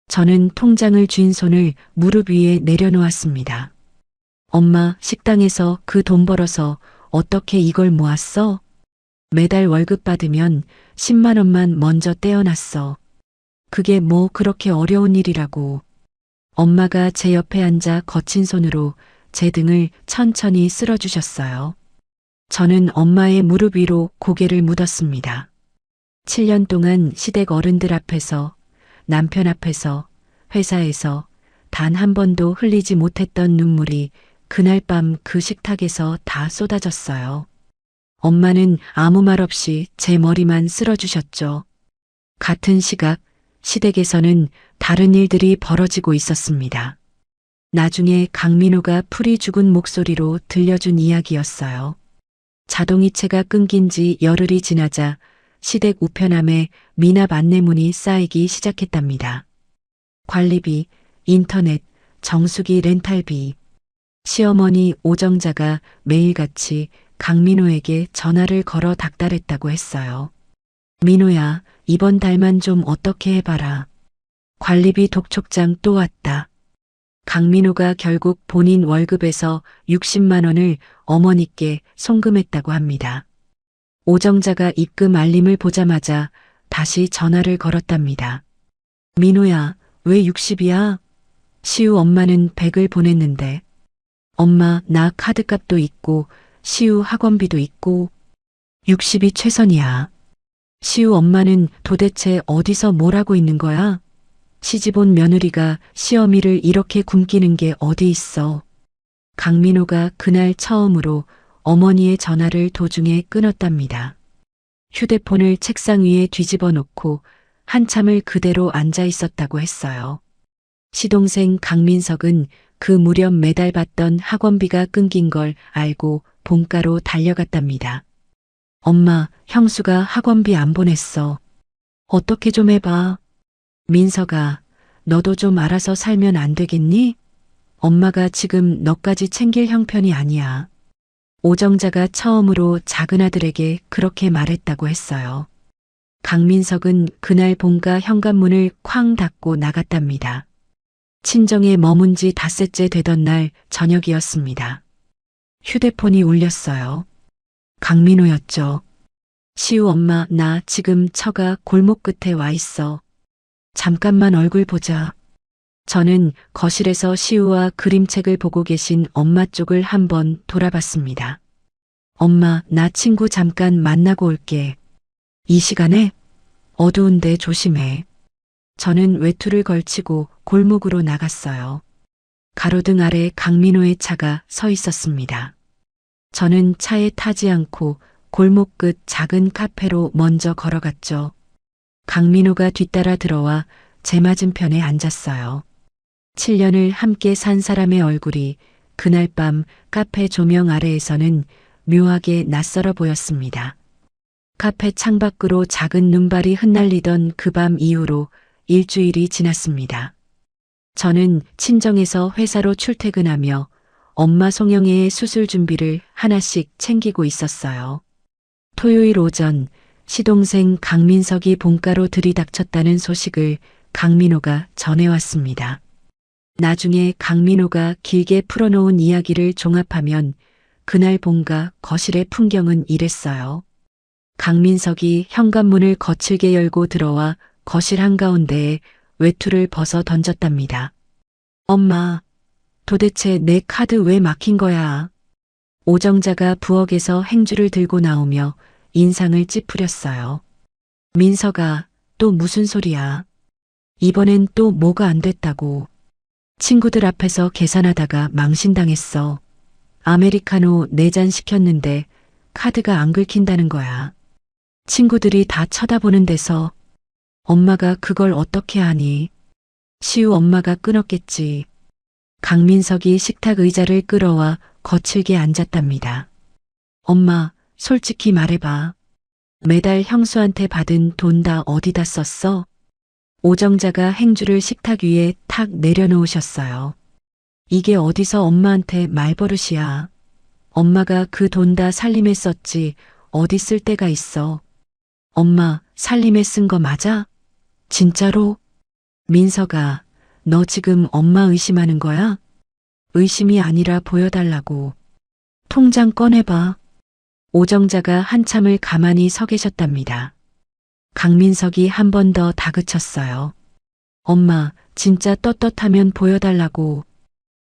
저는 통장을 쥔 손을 무릎 위에 내려놓았습니다. 엄마, 식당에서 그 돈 벌어서 어떻게 이걸 모았어? 매달 월급 받으면 10만 원만 먼저 떼어놨어. 그게 뭐 그렇게 어려운 일이라고. 엄마가 제 옆에 앉아 거친 손으로 제 등을 천천히 쓸어주셨어요. 저는 엄마의 무릎 위로 고개를 묻었습니다. 7년 동안 시댁 어른들 앞에서, 남편 앞에서, 회사에서 단 한 번도 흘리지 못했던 눈물이 그날 밤 그 식탁에서 다 쏟아졌어요. 엄마는 아무 말 없이 제 머리만 쓸어주셨죠. 같은 시각, 시댁에서는 다른 일들이 벌어지고 있었습니다. 나중에 강민호가 풀이 죽은 목소리로 들려준 이야기였어요. 자동이체가 끊긴 지 열흘이 지나자 시댁 우편함에 미납 안내문이 쌓이기 시작했답니다. 관리비, 인터넷, 정수기 렌탈비. 시어머니 오정자가 매일같이 강민호에게 전화를 걸어 닥달했다고 했어요. 민호야, 이번 달만 좀 어떻게 해봐라. 관리비 독촉장 또 왔다. 강민호가 결국 본인 월급에서 60만 원을 어머니께 송금했다고 합니다. 오정자가 입금 알림을 보자마자 다시 전화를 걸었답니다. 민호야, 왜 60이야? 시우 엄마는 100을 보냈는데. 엄마, 나 카드값도 있고 시우 학원비도 있고 60이 최선이야. 시우 엄마는 도대체 어디서 뭘 하고 있는 거야? 시집온 며느리가 시어미를 이렇게 굶기는 게 어디 있어. 강민호가 그날 처음으로 어머니의 전화를 도중에 끊었답니다. 휴대폰을 책상 위에 뒤집어 놓고 한참을 그대로 앉아 있었다고 했어요. 시동생 강민석은 그 무렵 매달 받던 학원비가 끊긴 걸 알고 본가로 달려갔답니다. 엄마, 형수가 학원비 안 보냈어. 어떻게 좀 해봐. 민석아, 너도 좀 알아서 살면 안 되겠니? 엄마가 지금 너까지 챙길 형편이 아니야. 오정자가 처음으로 작은 아들에게 그렇게 말했다고 했어요. 강민석은 그날 본가 현관문을 쾅 닫고 나갔답니다. 친정에 머문 지 닷새째 되던 날 저녁이었습니다. 휴대폰이 울렸어요. 강민호였죠. 시우 엄마, 나 지금 처가 골목 끝에 와 있어. 잠깐만 얼굴 보자. 저는 거실에서 시우와 그림책을 보고 계신 엄마 쪽을 한번 돌아봤습니다. 엄마, 나 친구 잠깐 만나고 올게. 이 시간에? 어두운데 조심해. 저는 외투를 걸치고 골목으로 나갔어요. 가로등 아래 강민호의 차가 서 있었습니다. 저는 차에 타지 않고 골목 끝 작은 카페로 먼저 걸어갔죠. 강민호가 뒤따라 들어와 제 맞은편에 앉았어요. 7년을 함께 산 사람의 얼굴이 그날 밤 카페 조명 아래에서는 묘하게 낯설어 보였습니다. 카페 창밖으로 작은 눈발이 흩날리던 그 밤 이후로 일주일이 지났습니다. 저는 친정에서 회사로 출퇴근하며 엄마 송영애의 수술 준비를 하나씩 챙기고 있었어요. 토요일 오전 시동생 강민석이 본가로 들이닥쳤다는 소식을 강민호가 전해왔습니다. 나중에 강민호가 길게 풀어놓은 이야기를 종합하면 그날 본가 거실의 풍경은 이랬어요. 강민석이 현관문을 거칠게 열고 들어와 거실 한가운데에 외투를 벗어 던졌답니다. 엄마, 도대체 내 카드 왜 막힌 거야? 오정자가 부엌에서 행주를 들고 나오며 인상을 찌푸렸어요. 민석아, 또 무슨 소리야? 이번엔 또 뭐가 안 됐다고. 친구들 앞에서 계산하다가 망신당했어. 아메리카노 4잔 시켰는데 카드가 안 긁힌다는 거야. 친구들이 다 쳐다보는 데서 엄마가 그걸 어떻게 하니? 시우 엄마가 끊었겠지. 강민석이 식탁 의자를 끌어와 거칠게 앉았답니다. 엄마, 솔직히 말해봐. 매달 형수한테 받은 돈 다 어디다 썼어? 오정자가 행주를 식탁 위에 탁 내려놓으셨어요. 이게 어디서 엄마한테 말버릇이야. 엄마가 그 돈 다 살림에 썼지 어디 쓸 데가 있어. 엄마, 살림에 쓴 거 맞아? 진짜로? 민석아, 너 지금 엄마 의심하는 거야? 의심이 아니라 보여달라고. 통장 꺼내봐. 오정자가 한참을 가만히 서 계셨답니다. 강민석이 한 번 더 다그쳤어요. 엄마, 진짜 떳떳하면 보여달라고.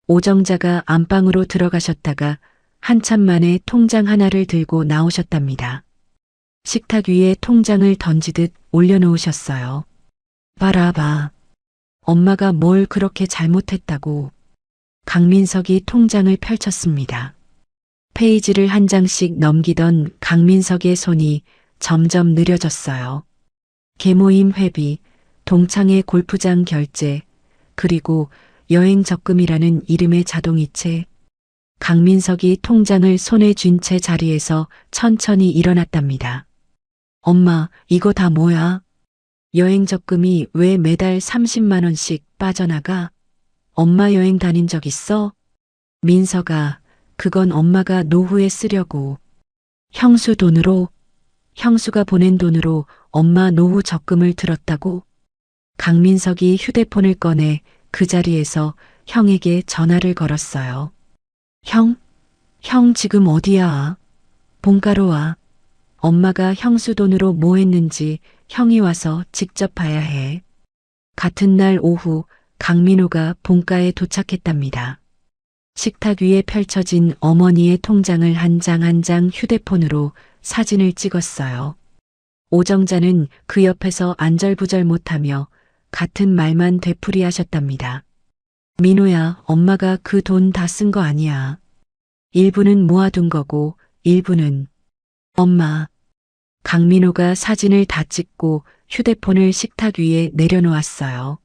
오정자가 안방으로 들어가셨다가 한참 만에 통장 하나를 들고 나오셨답니다. 식탁 위에 통장을 던지듯 올려놓으셨어요. 봐봐. 엄마가 뭘 그렇게 잘못했다고. 강민석이 통장을 펼쳤습니다. 페이지를 한 장씩 넘기던 강민석의 손이 점점 느려졌어요. 계모임 회비, 동창회 골프장 결제, 그리고 여행 적금이라는 이름의 자동이체. 강민석이 통장을 손에 쥔 채 자리에서 천천히 일어났답니다. 엄마, 이거 다 뭐야? 여행 적금이 왜 매달 30만 원씩 빠져나가? 엄마 여행 다닌 적 있어? 민석아, 그건 엄마가 노후에 쓰려고. 형수 돈으로, 형수가 보낸 돈으로 엄마 노후 적금을 들었다고? 강민석이 휴대폰을 꺼내 그 자리에서 형에게 전화를 걸었어요. 형 지금 어디야? 본가로 와. 엄마가 형수 돈으로 뭐 했는지 형이 와서 직접 봐야 해. 같은 날 오후 강민호가 본가에 도착했답니다. 식탁 위에 펼쳐진 어머니의 통장을 한 장 한 장 휴대폰으로 사진을 찍었어요. 오정자는 그 옆에서 안절부절 못하며 같은 말만 되풀이하셨답니다. 민호야, 엄마가 그 돈 다 쓴 거 아니야. 일부는 모아둔 거고 일부는. 엄마. 강민호가 사진을 다 찍고 휴대폰을 식탁 위에 내려놓았어요.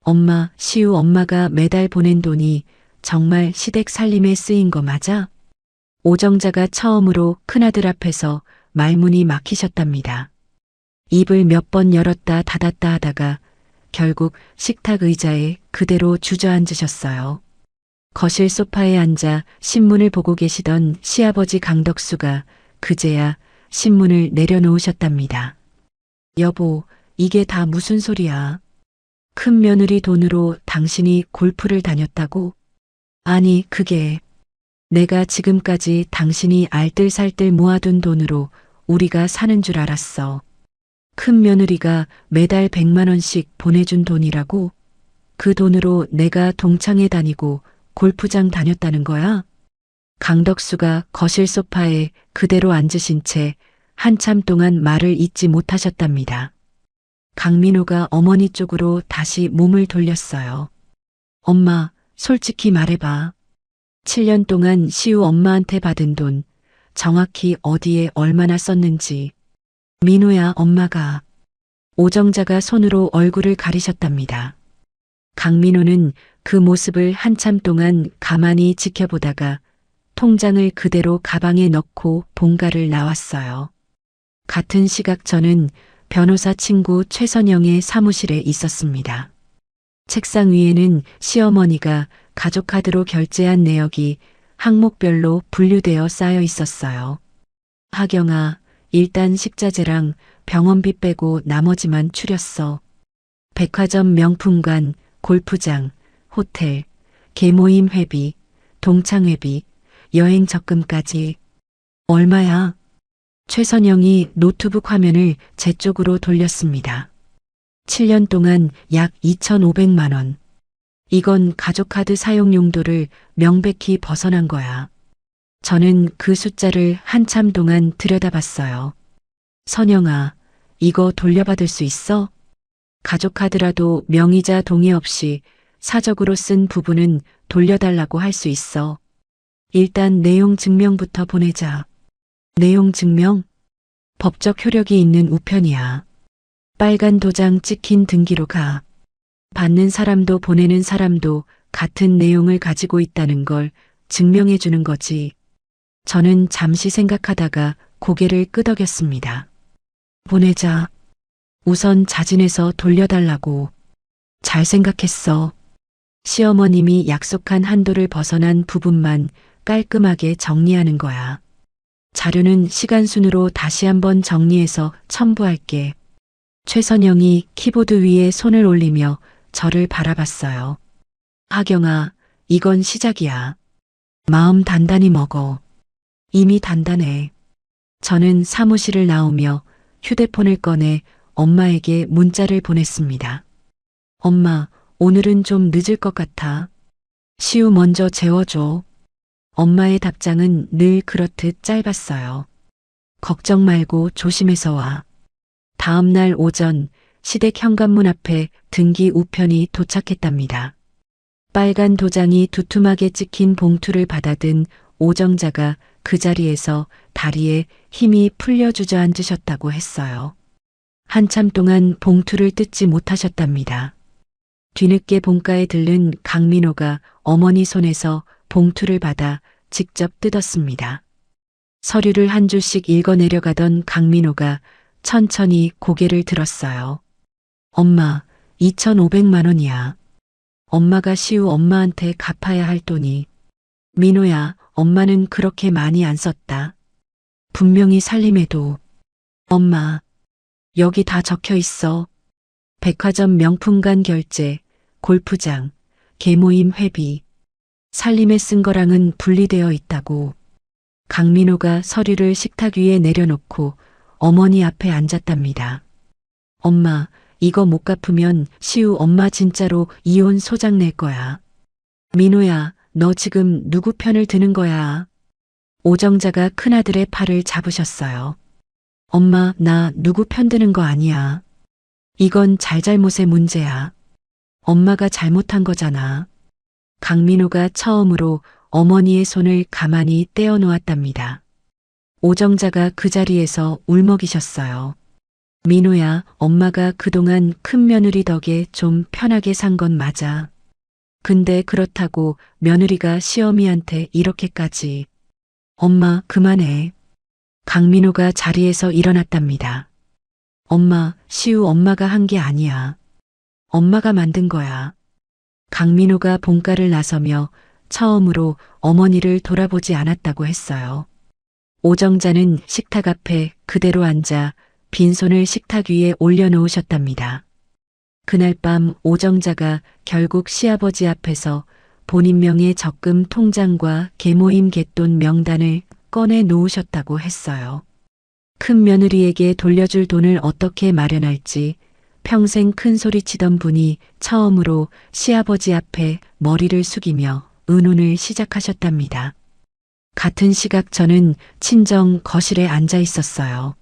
엄마, 시우 엄마가 매달 보낸 돈이 정말 시댁 살림에 쓰인 거 맞아? 오정자가 처음으로 큰아들 앞에서 말문이 막히셨답니다. 입을 몇 번 열었다 닫았다 하다가 결국 식탁 의자에 그대로 주저앉으셨어요. 거실 소파에 앉아 신문을 보고 계시던 시아버지 강덕수가 그제야 신문을 내려놓으셨답니다. 여보, 이게 다 무슨 소리야? 큰 며느리 돈으로 당신이 골프를 다녔다고? 아니, 그게 내가 지금까지 당신이 알뜰살뜰 모아둔 돈으로 우리가 사는 줄 알았어. 큰 며느리가 매달 100만 원씩 보내준 돈이라고? 그 돈으로 내가 동창회 다니고 골프장 다녔다는 거야? 강덕수가 거실 소파에 그대로 앉으신 채 한참 동안 말을 잇지 못하셨답니다. 강민호가 어머니 쪽으로 다시 몸을 돌렸어요. 엄마, 솔직히 말해봐. 7년 동안 시우 엄마한테 받은 돈 정확히 어디에 얼마나 썼는지. 민호야, 엄마가. 오정자가 손으로 얼굴을 가리셨답니다. 강민호는 그 모습을 한참 동안 가만히 지켜보다가 통장을 그대로 가방에 넣고 본가를 나왔어요. 같은 시각 저는 변호사 친구 최선영의 사무실에 있었습니다. 책상 위에는 시어머니가 가족카드로 결제한 내역이 항목별로 분류되어 쌓여 있었어요. 하경아, 일단 식자재랑 병원비 빼고 나머지만 추렸어. 백화점 명품관, 골프장, 호텔, 계모임 회비, 동창회비, 여행 적금까지. 얼마야? 최선영이 노트북 화면을 제 쪽으로 돌렸습니다. 7년 동안 약 2,500만 원. 이건 가족카드 사용 용도를 명백히 벗어난 거야. 저는 그 숫자를 한참 동안 들여다봤어요. 선영아, 이거 돌려받을 수 있어? 가족카드라도 명의자 동의 없이 사적으로 쓴 부분은 돌려달라고 할 수 있어. 일단 내용 증명부터 보내자. 내용 증명? 법적 효력이 있는 우편이야. 빨간 도장 찍힌 등기로 가. 받는 사람도 보내는 사람도 같은 내용을 가지고 있다는 걸 증명해 주는 거지. 저는 잠시 생각하다가 고개를 끄덕였습니다. 보내자. 우선 자진해서 돌려달라고. 잘 생각했어. 시어머님이 약속한 한도를 벗어난 부분만 깔끔하게 정리하는 거야. 자료는 시간순으로 다시 한번 정리해서 첨부할게. 최선영이 키보드 위에 손을 올리며 저를 바라봤어요. 하경아, 이건 시작이야. 마음 단단히 먹어. 이미 단단해. 저는 사무실을 나오며 휴대폰을 꺼내 엄마에게 문자를 보냈습니다. 엄마, 오늘은 좀 늦을 것 같아. 시우 먼저 재워줘. 엄마의 답장은 늘 그렇듯 짧았어요. 걱정 말고 조심해서 와. 다음 날 오전 시댁 현관문 앞에 등기 우편이 도착했답니다. 빨간 도장이 두툼하게 찍힌 봉투를 받아든 오정자가 그 자리에서 다리에 힘이 풀려 주저앉으셨다고 했어요. 한참 동안 봉투를 뜯지 못하셨답니다. 뒤늦게 본가에 들른 강민호가 어머니 손에서 봉투를 받아 직접 뜯었습니다. 서류를 한 줄씩 읽어내려가던 강민호가 천천히 고개를 들었어요. 엄마, 2,500만 원이야. 엄마가 시우 엄마한테 갚아야 할 돈이. 민호야, 엄마는 그렇게 많이 안 썼다. 분명히 살림에도. 엄마, 여기 다 적혀 있어. 백화점 명품관 결제, 골프장, 계모임 회비. 살림에 쓴 거랑은 분리되어 있다고. 강민호가 서류를 식탁 위에 내려놓고 어머니 앞에 앉았답니다. 엄마, 이거 못 갚으면 시우 엄마 진짜로 이혼 소장 낼 거야. 민호야, 너 지금 누구 편을 드는 거야? 오정자가 큰아들의 팔을 잡으셨어요. 엄마, 나 누구 편 드는 거 아니야. 이건 잘잘못의 문제야. 엄마가 잘못한 거잖아. 강민호가 처음으로 어머니의 손을 가만히 떼어 놓았답니다. 오정자가 그 자리에서 울먹이셨어요. 민호야, 엄마가 그동안 큰 며느리 덕에 좀 편하게 산 건 맞아. 근데 그렇다고 며느리가 시어미한테 이렇게까지. 엄마, 그만해. 강민호가 자리에서 일어났답니다. 엄마, 시우 엄마가 한 게 아니야. 엄마가 만든 거야. 강민호가 본가를 나서며 처음으로 어머니를 돌아보지 않았다고 했어요. 오정자는 식탁 앞에 그대로 앉아 빈손을 식탁 위에 올려놓으셨답니다. 그날 밤 오정자가 결국 시아버지 앞에서 본인 명의 적금 통장과 계모임 갯돈 명단을 꺼내 놓으셨다고 했어요. 큰 며느리에게 돌려줄 돈을 어떻게 마련할지 평생 큰 소리치던 분이 처음으로 시아버지 앞에 머리를 숙이며 의논을 시작하셨답니다. 같은 시각 저는 친정 거실에 앉아 있었어요.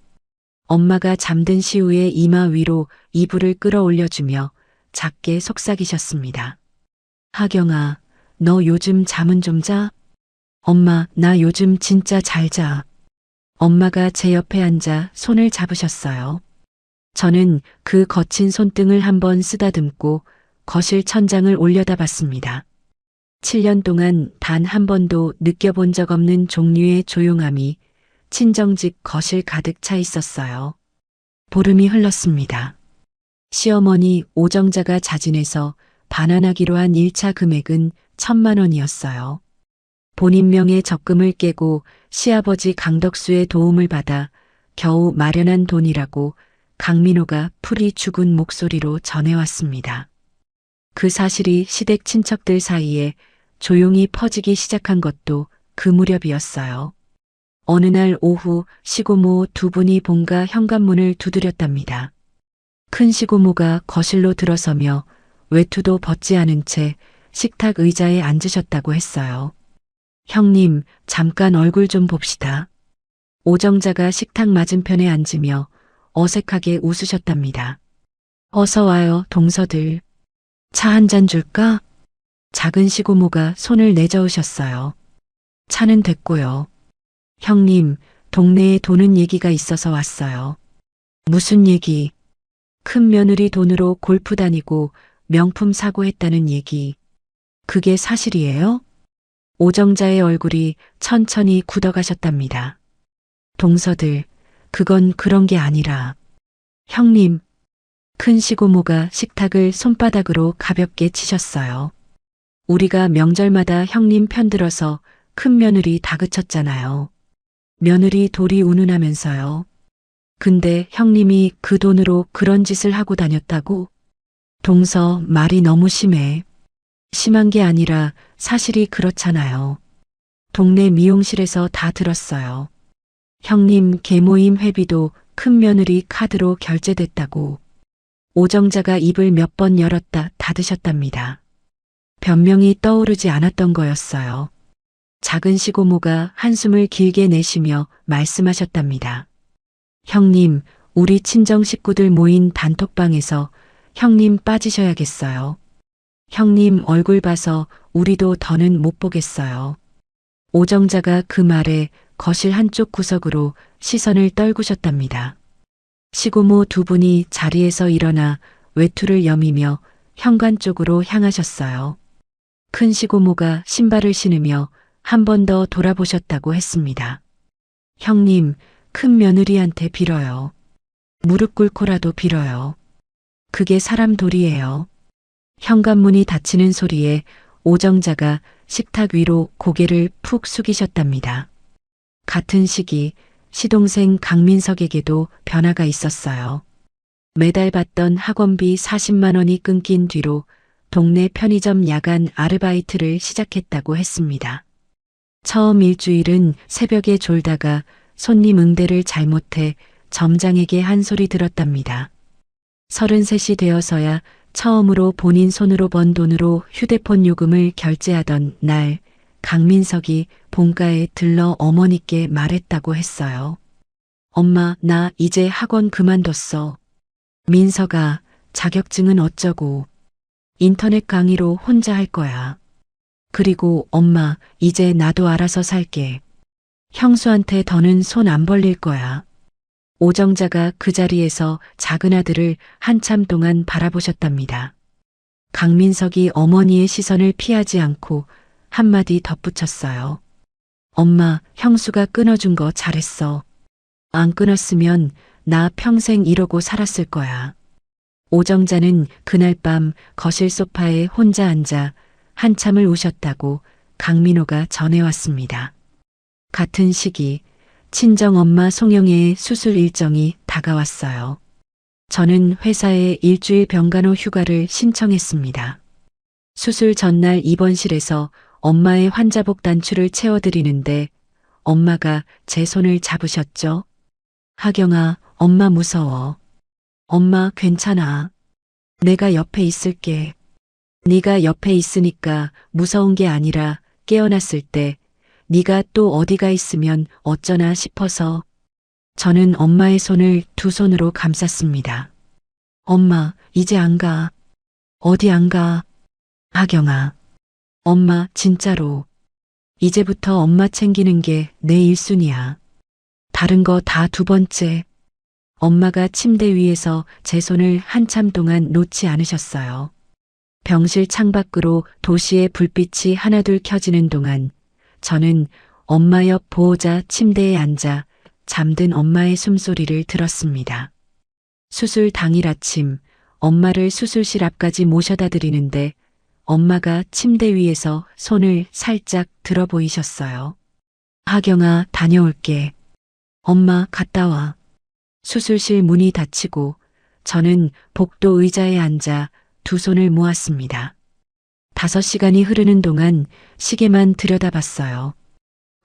엄마가 잠든 시우의 이마 위로 이불을 끌어올려주며 작게 속삭이셨습니다. 하경아, 너 요즘 잠은 좀 자? 엄마, 나 요즘 진짜 잘 자. 엄마가 제 옆에 앉아 손을 잡으셨어요. 저는 그 거친 손등을 한번 쓰다듬고 거실 천장을 올려다봤습니다. 7년 동안 단 한 번도 느껴본 적 없는 종류의 조용함이 친정집 거실 가득 차 있었어요. 보름이 흘렀습니다. 시어머니 오정자가 자진해서 반환하기로 한 1차 금액은 1,000만 원이었어요. 본인 명의 적금을 깨고 시아버지 강덕수의 도움을 받아 겨우 마련한 돈이라고 강민호가 풀이 죽은 목소리로 전해왔습니다. 그 사실이 시댁 친척들 사이에 조용히 퍼지기 시작한 것도 그 무렵이었어요. 어느 날 오후 시고모 두 분이 본가 현관문을 두드렸답니다. 큰 시고모가 거실로 들어서며 외투도 벗지 않은 채 식탁 의자에 앉으셨다고 했어요. 형님, 잠깐 얼굴 좀 봅시다. 오정자가 식탁 맞은편에 앉으며 어색하게 웃으셨답니다. 어서 와요, 동서들. 차 한 잔 줄까? 작은 시고모가 손을 내저으셨어요. 차는 됐고요. 형님, 동네에 도는 얘기가 있어서 왔어요. 무슨 얘기? 큰 며느리 돈으로 골프 다니고 명품 사고 했다는 얘기. 그게 사실이에요? 오정자의 얼굴이 천천히 굳어가셨답니다. 동서들, 그건 그런 게 아니라. 형님, 큰 시고모가 식탁을 손바닥으로 가볍게 치셨어요. 우리가 명절마다 형님 편들어서 큰 며느리 다그쳤잖아요. 며느리 돌이 운운하면서요. 근데 형님이 그 돈으로 그런 짓을 하고 다녔다고? 동서, 말이 너무 심해. 심한 게 아니라 사실이 그렇잖아요. 동네 미용실에서 다 들었어요. 형님 계모임 회비도 큰 며느리 카드로 결제됐다고. 오정자가 입을 몇 번 열었다 닫으셨답니다. 변명이 떠오르지 않았던 거였어요. 작은 시고모가 한숨을 길게 내쉬며 말씀하셨답니다. 형님, 우리 친정 식구들 모인 단톡방에서 형님 빠지셔야겠어요. 형님 얼굴 봐서 우리도 더는 못 보겠어요. 오정자가 그 말에 거실 한쪽 구석으로 시선을 떨구셨답니다. 시고모 두 분이 자리에서 일어나 외투를 여미며 현관 쪽으로 향하셨어요. 큰 시고모가 신발을 신으며 한 번 더 돌아보셨다고 했습니다. 형님, 큰 며느리한테 빌어요. 무릎 꿇고라도 빌어요. 그게 사람 도리예요. 현관문이 닫히는 소리에 오정자가 식탁 위로 고개를 푹 숙이셨답니다. 같은 시기 시동생 강민석에게도 변화가 있었어요. 매달 받던 학원비 40만 원이 끊긴 뒤로 동네 편의점 야간 아르바이트를 시작했다고 했습니다. 처음 일주일은 새벽에 졸다가 손님 응대를 잘못해 점장에게 한 소리 들었답니다. 33이 되어서야 처음으로 본인 손으로 번 돈으로 휴대폰 요금을 결제하던 날 강민석이 본가에 들러 어머니께 말했다고 했어요. 엄마, 나 이제 학원 그만뒀어. 민석아, 자격증은 어쩌고. 인터넷 강의로 혼자 할 거야. 그리고 엄마, 이제 나도 알아서 살게. 형수한테 더는 손 안 벌릴 거야. 오정자가 그 자리에서 작은 아들을 한참 동안 바라보셨답니다. 강민석이 어머니의 시선을 피하지 않고 한마디 덧붙였어요. 엄마, 형수가 끊어준 거 잘했어. 안 끊었으면 나 평생 이러고 살았을 거야. 오정자는 그날 밤 거실 소파에 혼자 앉아 한참을 우셨다고 강민호가 전해왔습니다. 같은 시기 친정엄마 송영애의 수술 일정이 다가왔어요. 저는 회사에 일주일 병간호 휴가를 신청했습니다. 수술 전날 입원실에서 엄마의 환자복 단추를 채워드리는데 엄마가 제 손을 잡으셨죠. 하경아, 엄마 무서워. 엄마 괜찮아. 내가 옆에 있을게. 네가 옆에 있으니까 무서운 게 아니라 깨어났을 때 네가 또 어디가 있으면 어쩌나 싶어서. 저는 엄마의 손을 두 손으로 감쌌습니다. 엄마, 이제 안 가. 어디 안 가. 하경아. 엄마, 진짜로. 이제부터 엄마 챙기는 게 내 1순위야. 다른 거 다 두 번째. 엄마가 침대 위에서 제 손을 한참 동안 놓지 않으셨어요. 병실 창밖으로 도시의 불빛이 하나둘 켜지는 동안 저는 엄마 옆 보호자 침대에 앉아 잠든 엄마의 숨소리를 들었습니다. 수술 당일 아침 엄마를 수술실 앞까지 모셔다 드리는데 엄마가 침대 위에서 손을 살짝 들어 보이셨어요. 하경아, 다녀올게. 엄마, 갔다 와. 수술실 문이 닫히고 저는 복도 의자에 앉아 두 손을 모았습니다. 5시간이 흐르는 동안 시계만 들여다봤어요.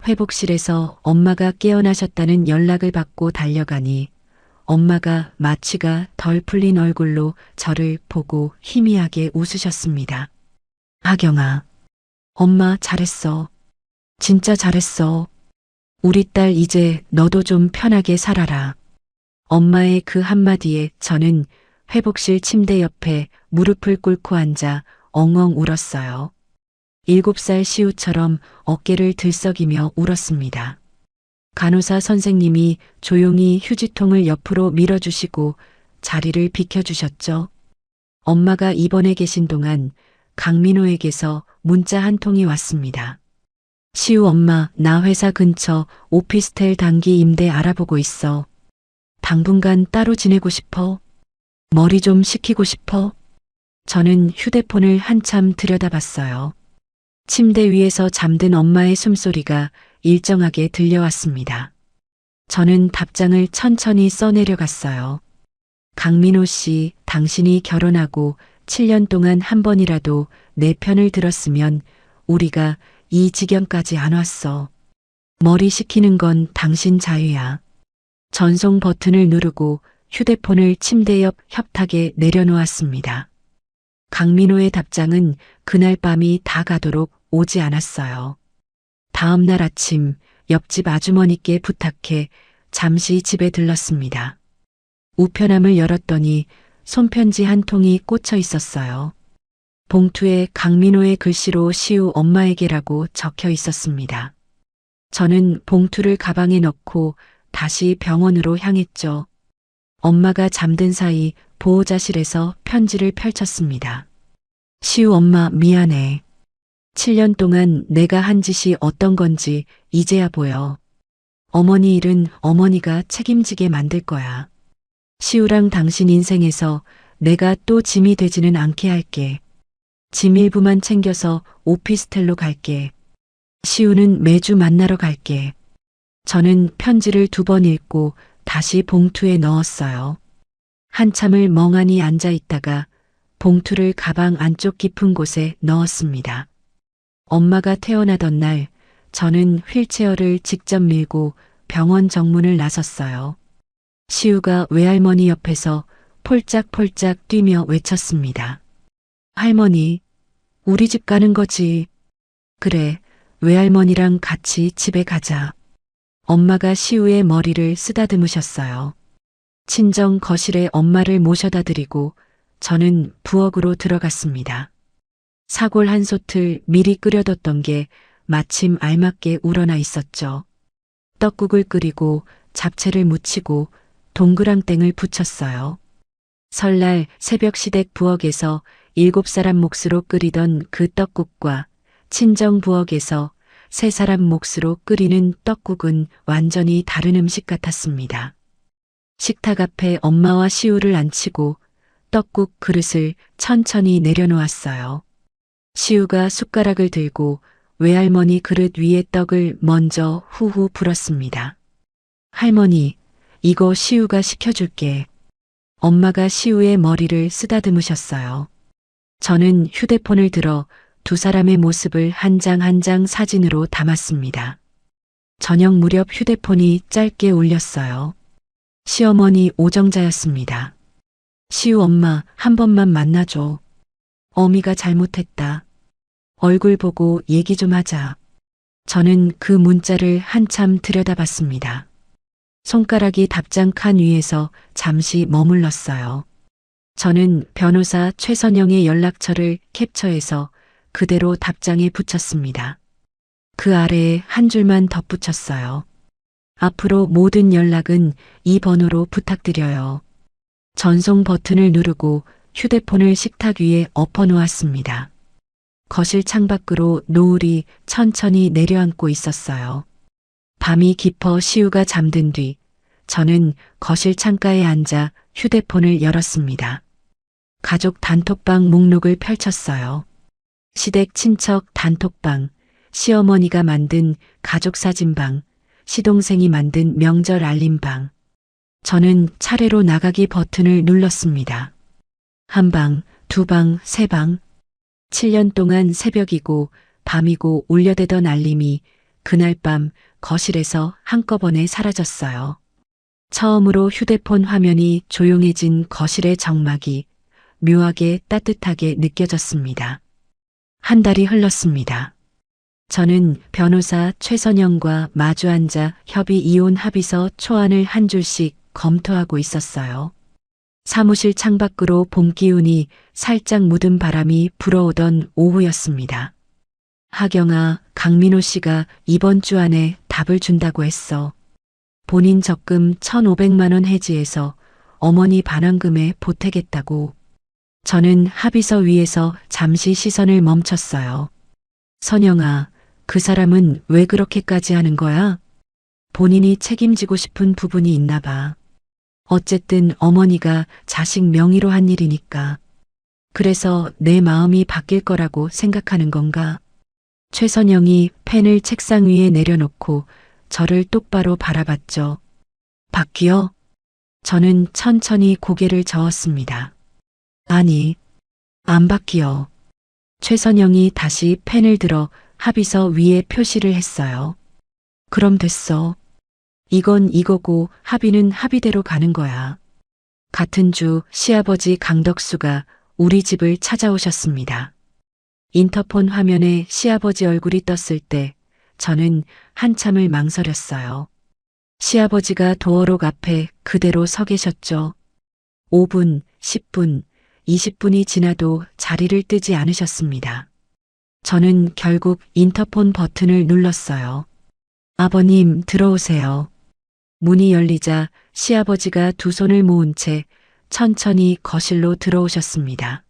회복실에서 엄마가 깨어나셨다는 연락을 받고 달려가니 엄마가 마취가 덜 풀린 얼굴로 저를 보고 희미하게 웃으셨습니다. 하경아, 엄마 잘했어. 진짜 잘했어. 우리 딸 이제 너도 좀 편하게 살아라. 엄마의 그 한마디에 저는 회복실 침대 옆에 무릎을 꿇고 앉아 엉엉 울었어요. 7살 시우처럼 어깨를 들썩이며 울었습니다. 간호사 선생님이 조용히 휴지통을 옆으로 밀어주시고 자리를 비켜주셨죠. 엄마가 입원해 계신 동안 강민호에게서 문자 한 통이 왔습니다. 시우 엄마, 나 회사 근처 오피스텔 단기 임대 알아보고 있어. 당분간 따로 지내고 싶어. 머리 좀 식히고 싶어. 저는 휴대폰을 한참 들여다봤어요. 침대 위에서 잠든 엄마의 숨소리가 일정하게 들려왔습니다. 저는 답장을 천천히 써내려갔어요. 강민호 씨, 당신이 결혼하고 7년 동안 한 번이라도 내 편을 들었으면 우리가 이 지경까지 안 왔어. 머리 식히는 건 당신 자유야. 전송 버튼을 누르고 휴대폰을 침대 옆 협탁에 내려놓았습니다. 강민호의 답장은 그날 밤이 다 가도록 오지 않았어요. 다음 날 아침 옆집 아주머니께 부탁해 잠시 집에 들렀습니다. 우편함을 열었더니 손편지 한 통이 꽂혀 있었어요. 봉투에 강민호의 글씨로 시우 엄마에게라고 적혀 있었습니다. 저는 봉투를 가방에 넣고 다시 병원으로 향했죠. 엄마가 잠든 사이 보호자실에서 편지를 펼쳤습니다. 시우 엄마 미안해. 7년 동안 내가 한 짓이 어떤 건지 이제야 보여. 어머니 일은 어머니가 책임지게 만들 거야. 시우랑 당신 인생에서 내가 또 짐이 되지는 않게 할게. 짐 일부만 챙겨서 오피스텔로 갈게. 시우는 매주 만나러 갈게. 저는 편지를 2번 읽고 다시 봉투에 넣었어요. 한참을 멍하니 앉아 있다가 봉투를 가방 안쪽 깊은 곳에 넣었습니다. 엄마가 태어나던 날 저는 휠체어를 직접 밀고 병원 정문을 나섰어요. 시우가 외할머니 옆에서 폴짝폴짝 뛰며 외쳤습니다. 할머니, 우리 집 가는 거지. 그래, 외할머니랑 같이 집에 가자. 엄마가 시우의 머리를 쓰다듬으셨어요. 친정 거실에 엄마를 모셔다 드리고 저는 부엌으로 들어갔습니다. 사골 한 솥을 미리 끓여뒀던 게 마침 알맞게 우러나 있었죠. 떡국을 끓이고 잡채를 무치고 동그랑땡을 부쳤어요. 설날 새벽 시댁 부엌에서 7사람 몫으로 끓이던 그 떡국과 친정 부엌에서 3사람 몫으로 끓이는 떡국은 완전히 다른 음식 같았습니다. 식탁 앞에 엄마와 시우를 앉히고 떡국 그릇을 천천히 내려놓았어요. 시우가 숟가락을 들고 외할머니 그릇 위에 떡을 먼저 후후 불었습니다. 할머니, 이거 시우가 시켜줄게. 엄마가 시우의 머리를 쓰다듬으셨어요. 저는 휴대폰을 들어 2사람의 모습을 한 장 한 장 사진으로 담았습니다. 저녁 무렵 휴대폰이 짧게 울렸어요. 시어머니 오정자였습니다. 시우 엄마 한 번만 만나줘. 어미가 잘못했다. 얼굴 보고 얘기 좀 하자. 저는 그 문자를 한참 들여다봤습니다. 손가락이 답장 칸 위에서 잠시 머물렀어요. 저는 변호사 최선영의 연락처를 캡처해서 그대로 답장에 붙였습니다. 그 아래에 한 줄만 덧붙였어요. 앞으로 모든 연락은 이 번호로 부탁드려요. 전송 버튼을 누르고 휴대폰을 식탁 위에 엎어 놓았습니다. 거실 창밖으로 노을이 천천히 내려앉고 있었어요. 밤이 깊어 시우가 잠든 뒤 저는 거실 창가에 앉아 휴대폰을 열었습니다. 가족 단톡방 목록을 펼쳤어요. 시댁 친척 단톡방, 시어머니가 만든 가족 사진방, 시동생이 만든 명절 알림방. 저는 차례로 나가기 버튼을 눌렀습니다. 1방, 2방, 3방. 7년 동안 새벽이고 밤이고 울려대던 알림이 그날 밤 거실에서 한꺼번에 사라졌어요. 처음으로 휴대폰 화면이 조용해진 거실의 정막이 묘하게 따뜻하게 느껴졌습니다. 한 달이 흘렀습니다. 저는 변호사 최선영과 마주 앉아 협의 이혼 합의서 초안을 한 줄씩 검토하고 있었어요. 사무실 창밖으로 봄 기운이 살짝 묻은 바람이 불어오던 오후였습니다. 하경아, 강민호 씨가 이번 주 안에 답을 준다고 했어. 본인 적금 1,500만 원 해지해서 어머니 반환금에 보태겠다고. 저는 합의서 위에서 잠시 시선을 멈췄어요. 선영아, 그 사람은 왜 그렇게까지 하는 거야? 본인이 책임지고 싶은 부분이 있나 봐. 어쨌든 어머니가 자식 명의로 한 일이니까. 그래서 내 마음이 바뀔 거라고 생각하는 건가? 최선영이 펜을 책상 위에 내려놓고 저를 똑바로 바라봤죠. 바뀌어? 저는 천천히 고개를 저었습니다. 아니, 안 바뀌어. 최선영이 다시 펜을 들어 합의서 위에 표시를 했어요. 그럼 됐어. 이건 이거고 합의는 합의대로 가는 거야. 같은 주 시아버지 강덕수가 우리 집을 찾아오셨습니다. 인터폰 화면에 시아버지 얼굴이 떴을 때 저는 한참을 망설였어요. 시아버지가 도어록 앞에 그대로 서 계셨죠. 5분, 10분, 20분이 지나도 자리를 뜨지 않으셨습니다. 저는 결국 인터폰 버튼을 눌렀어요. 아버님, 들어오세요. 문이 열리자 시아버지가 2손을 모은 채 천천히 거실로 들어오셨습니다.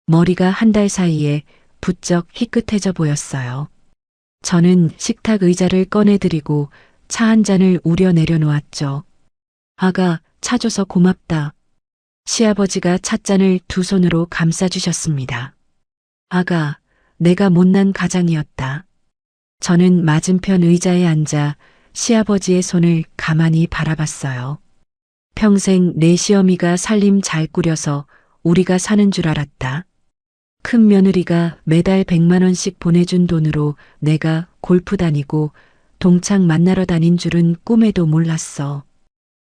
머리가 한 달 사이에 부쩍 희끗해져 보였어요. 저는 식탁 의자를 꺼내드리고 차 한 잔을 우려 내려놓았죠. 아가, 차 줘서 고맙다. 시아버지가 찻잔을 두 손으로 감싸주셨습니다. 아가, 내가 못난 가장이었다. 저는 맞은편 의자에 앉아 시아버지의 손을 가만히 바라봤어요. 평생 내 시어미가 살림 잘 꾸려서 우리가 사는 줄 알았다. 큰 며느리가 매달 100만 원씩 보내준 돈으로 내가 골프 다니고 동창 만나러 다닌 줄은 꿈에도 몰랐어.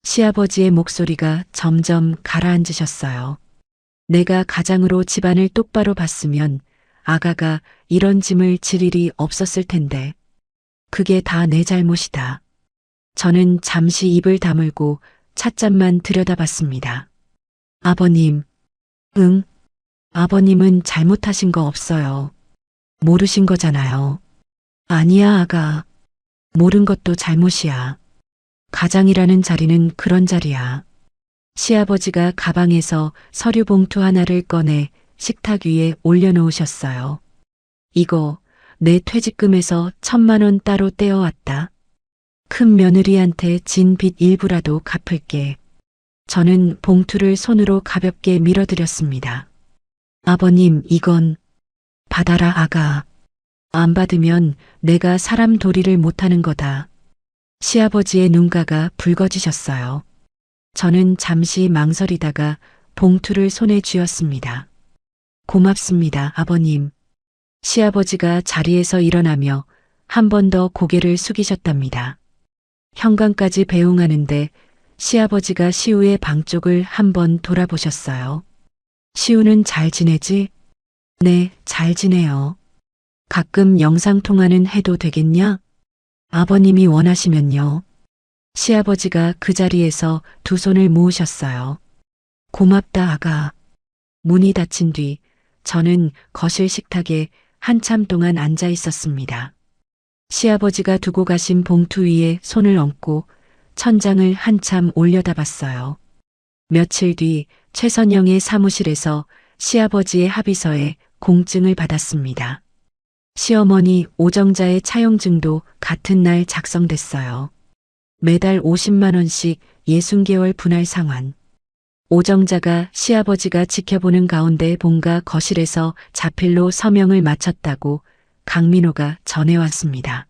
시아버지의 목소리가 점점 가라앉으셨어요. 내가 가장으로 집안을 똑바로 봤으면 아가가 이런 짐을 질 일이 없었을 텐데. 그게 다 내 잘못이다. 저는 잠시 입을 다물고 찻잔만 들여다봤습니다. 아버님, 응? 아버님은 잘못하신 거 없어요. 모르신 거잖아요. 아니야, 아가. 모른 것도 잘못이야. 가장이라는 자리는 그런 자리야. 시아버지가 가방에서 서류 봉투 하나를 꺼내 식탁 위에 올려놓으셨어요. 이거 내 퇴직금에서 1,000만 원 따로 떼어왔다. 큰 며느리한테 진 빚 일부라도 갚을게. 저는 봉투를 손으로 가볍게 밀어드렸습니다. 아버님, 이건 받아라, 아가. 안 받으면 내가 사람 도리를 못하는 거다. 시아버지의 눈가가 붉어지셨어요. 저는 잠시 망설이다가 봉투를 손에 쥐었습니다. 고맙습니다, 아버님. 시아버지가 자리에서 일어나며 한 번 더 고개를 숙이셨답니다. 현관까지 배웅하는데 시아버지가 시우의 방 쪽을 한 번 돌아보셨어요. 시우는 잘 지내지? 네, 잘 지내요. 가끔 영상통화는 해도 되겠냐? 아버님이 원하시면요. 시아버지가 그 자리에서 두 손을 모으셨어요. 고맙다, 아가. 문이 닫힌 뒤 저는 거실 식탁에 한참 동안 앉아 있었습니다. 시아버지가 두고 가신 봉투 위에 손을 얹고 천장을 한참 올려다봤어요. 며칠 뒤 최선영의 사무실에서 시아버지의 합의서에 공증을 받았습니다. 시어머니 오정자의 차용증도 같은 날 작성됐어요. 매달 50만 원씩 60개월 분할 상환. 오정자가 시아버지가 지켜보는 가운데 본가 거실에서 자필로 서명을 마쳤다고 강민호가 전해왔습니다.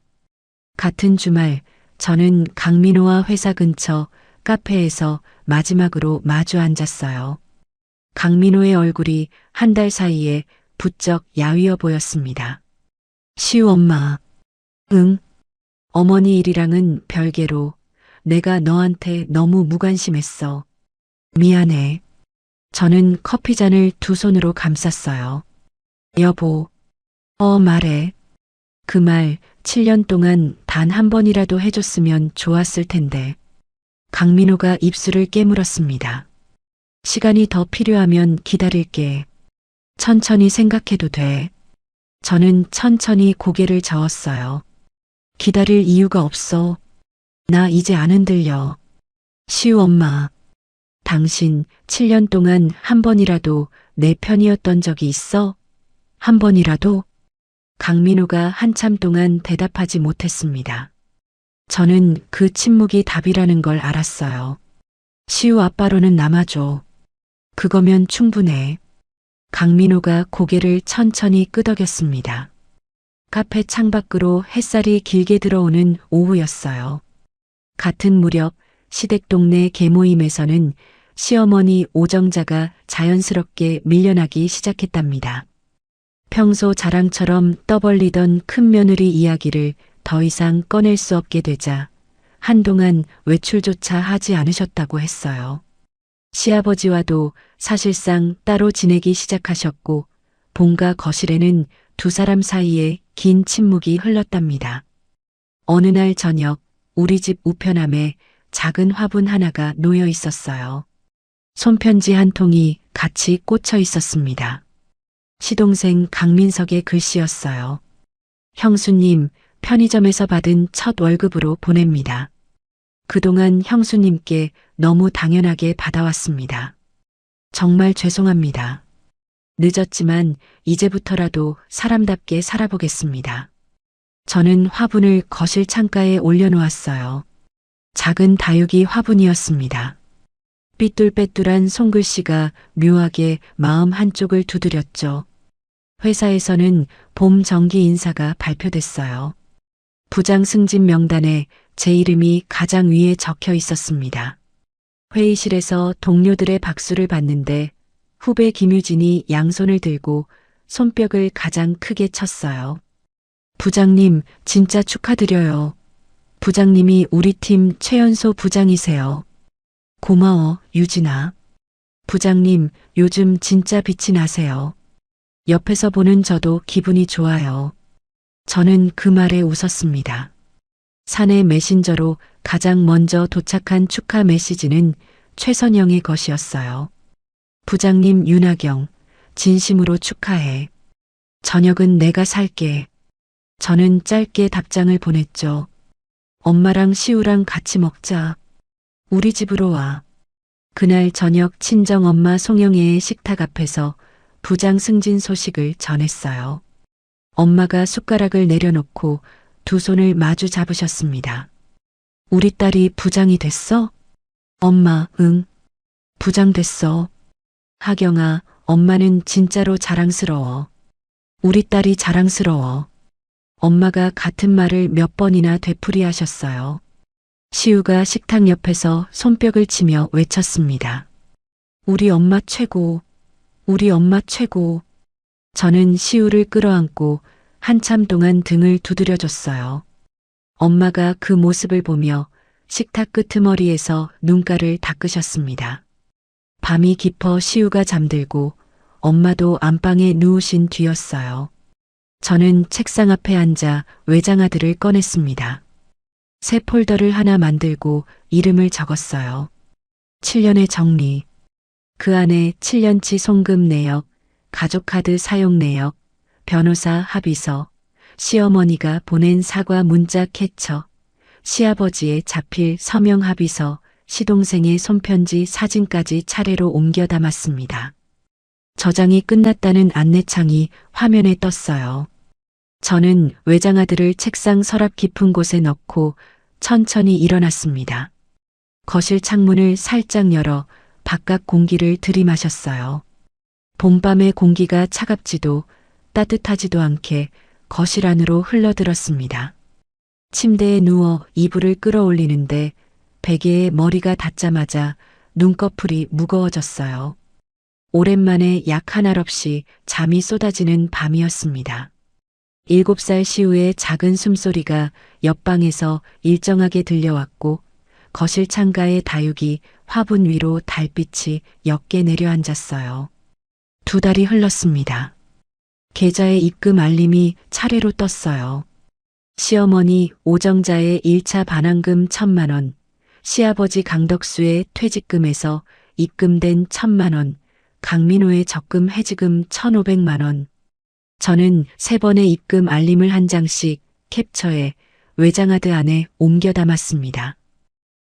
같은 주말 저는 강민호와 회사 근처 카페에서 마지막으로 마주 앉았어요. 강민호의 얼굴이 한 달 사이에 부쩍 야위어 보였습니다. 시우 엄마. 응? 어머니 일이랑은 별개로 내가 너한테 너무 무관심했어. 미안해. 저는 커피잔을 두 손으로 감쌌어요. 여보. 말해. 그 말 7년 동안 단 한 번이라도 해줬으면 좋았을 텐데. 강민호가 입술을 깨물었습니다. 시간이 더 필요하면 기다릴게. 천천히 생각해도 돼. 저는 천천히 고개를 저었어요. 기다릴 이유가 없어. 나 이제 안 흔들려. 시우 엄마. 당신 7년 동안 한 번이라도 내 편이었던 적이 있어? 한 번이라도? 강민호가 한참 동안 대답하지 못했습니다. 저는 그 침묵이 답이라는 걸 알았어요. 시우 아빠로는 남아줘. 그거면 충분해. 강민호가 고개를 천천히 끄덕였습니다. 카페 창밖으로 햇살이 길게 들어오는 오후였어요. 같은 무렵 시댁동네 계모임에서는 시어머니 오정자가 자연스럽게 밀려나기 시작했답니다. 평소 자랑처럼 떠벌리던 큰며느리 이야기를 더 이상 꺼낼 수 없게 되자 한동안 외출조차 하지 않으셨다고 했어요. 시아버지와도 사실상 따로 지내기 시작하셨고 본가 거실에는 두 사람 사이에 긴 침묵이 흘렀답니다. 어느 날 저녁 우리 집 우편함에 작은 화분 하나가 놓여 있었어요. 손편지 한 통이 같이 꽂혀 있었습니다. 시동생 강민석의 글씨였어요. 형수님, 편의점에서 받은 첫 월급으로 보냅니다. 그동안 형수님께 너무 당연하게 받아왔습니다. 정말 죄송합니다. 늦었지만 이제부터라도 사람답게 살아보겠습니다. 저는 화분을 거실 창가에 올려놓았어요. 작은 다육이 화분이었습니다. 삐뚤빼뚤한 손글씨가 묘하게 마음 한쪽을 두드렸죠. 회사에서는 봄 정기 인사가 발표됐어요. 부장 승진 명단에 제 이름이 가장 위에 적혀 있었습니다. 회의실에서 동료들의 박수를 받는데 후배 김유진이 양손을 들고 손뼉을 가장 크게 쳤어요. 부장님, 진짜 축하드려요. 부장님이 우리 팀 최연소 부장이세요. 고마워, 유진아. 부장님, 요즘 진짜 빛이 나세요. 옆에서 보는 저도 기분이 좋아요. 저는 그 말에 웃었습니다. 사내 메신저로 가장 먼저 도착한 축하 메시지는 최선영의 것이었어요. 부장님 윤하경, 진심으로 축하해. 저녁은 내가 살게. 저는 짧게 답장을 보냈죠. 엄마랑 시우랑 같이 먹자. 우리 집으로 와. 그날 저녁 친정엄마 송영애의 식탁 앞에서 부장 승진 소식을 전했어요. 엄마가 숟가락을 내려놓고 두 손을 마주 잡으셨습니다. 우리 딸이 부장이 됐어? 엄마, 응. 부장 됐어. 하경아, 엄마는 진짜로 자랑스러워. 우리 딸이 자랑스러워. 엄마가 같은 말을 몇 번이나 되풀이하셨어요. 시우가 식탁 옆에서 손뼉을 치며 외쳤습니다. 우리 엄마 최고. 우리 엄마 최고. 저는 시우를 끌어안고 한참 동안 등을 두드려줬어요. 엄마가 그 모습을 보며 식탁 끄트머리에서 눈가를 닦으셨습니다. 밤이 깊어 시우가 잠들고 엄마도 안방에 누우신 뒤였어요. 저는 책상 앞에 앉아 외장하드를 꺼냈습니다. 새 폴더를 하나 만들고 이름을 적었어요. 7년의 정리. 그 안에 7년치 송금 내역, 가족카드 사용 내역, 변호사 합의서, 시어머니가 보낸 사과 문자 캡처, 시아버지의 자필 서명 합의서, 시동생의 손편지 사진까지 차례로 옮겨 담았습니다. 저장이 끝났다는 안내창이 화면에 떴어요. 저는 외장하드를 책상 서랍 깊은 곳에 넣고 천천히 일어났습니다. 거실 창문을 살짝 열어 바깥 공기를 들이마셨어요. 봄밤의 공기가 차갑지도 따뜻하지도 않게 거실 안으로 흘러들었습니다. 침대에 누워 이불을 끌어올리는데 베개에 머리가 닿자마자 눈꺼풀이 무거워졌어요. 오랜만에 약 한 알 없이 잠이 쏟아지는 밤이었습니다. 7살 시우의 작은 숨소리가 옆방에서 일정하게 들려왔고 거실 창가의 다육이 화분 위로 달빛이 옅게 내려앉았어요. 2달이 흘렀습니다. 계좌에 입금 알림이 차례로 떴어요. 시어머니 오정자의 1차 반환금 1,000만 원, 시아버지 강덕수의 퇴직금에서 입금된 1,000만 원, 강민호의 적금 해지금 1,500만 원. 저는 3번의 입금 알림을 한 장씩 캡처해 외장하드 안에 옮겨 담았습니다.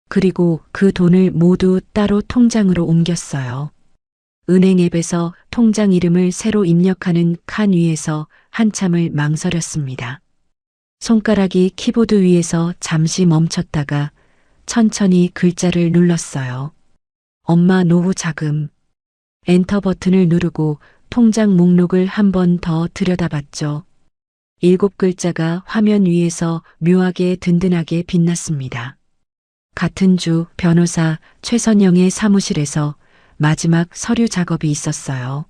그리고 그 돈을 모두 따로 통장으로 옮겼어요. 은행 앱에서 통장 이름을 새로 입력하는 칸 위에서 한참을 망설였습니다. 손가락이 키보드 위에서 잠시 멈췄다가 천천히 글자를 눌렀어요. 엄마 노후 자금. 엔터 버튼을 누르고 통장 목록을 한 번 더 들여다봤죠. 7글자가 화면 위에서 묘하게 든든하게 빛났습니다. 같은 주 변호사 최선영의 사무실에서 마지막 서류 작업이 있었어요.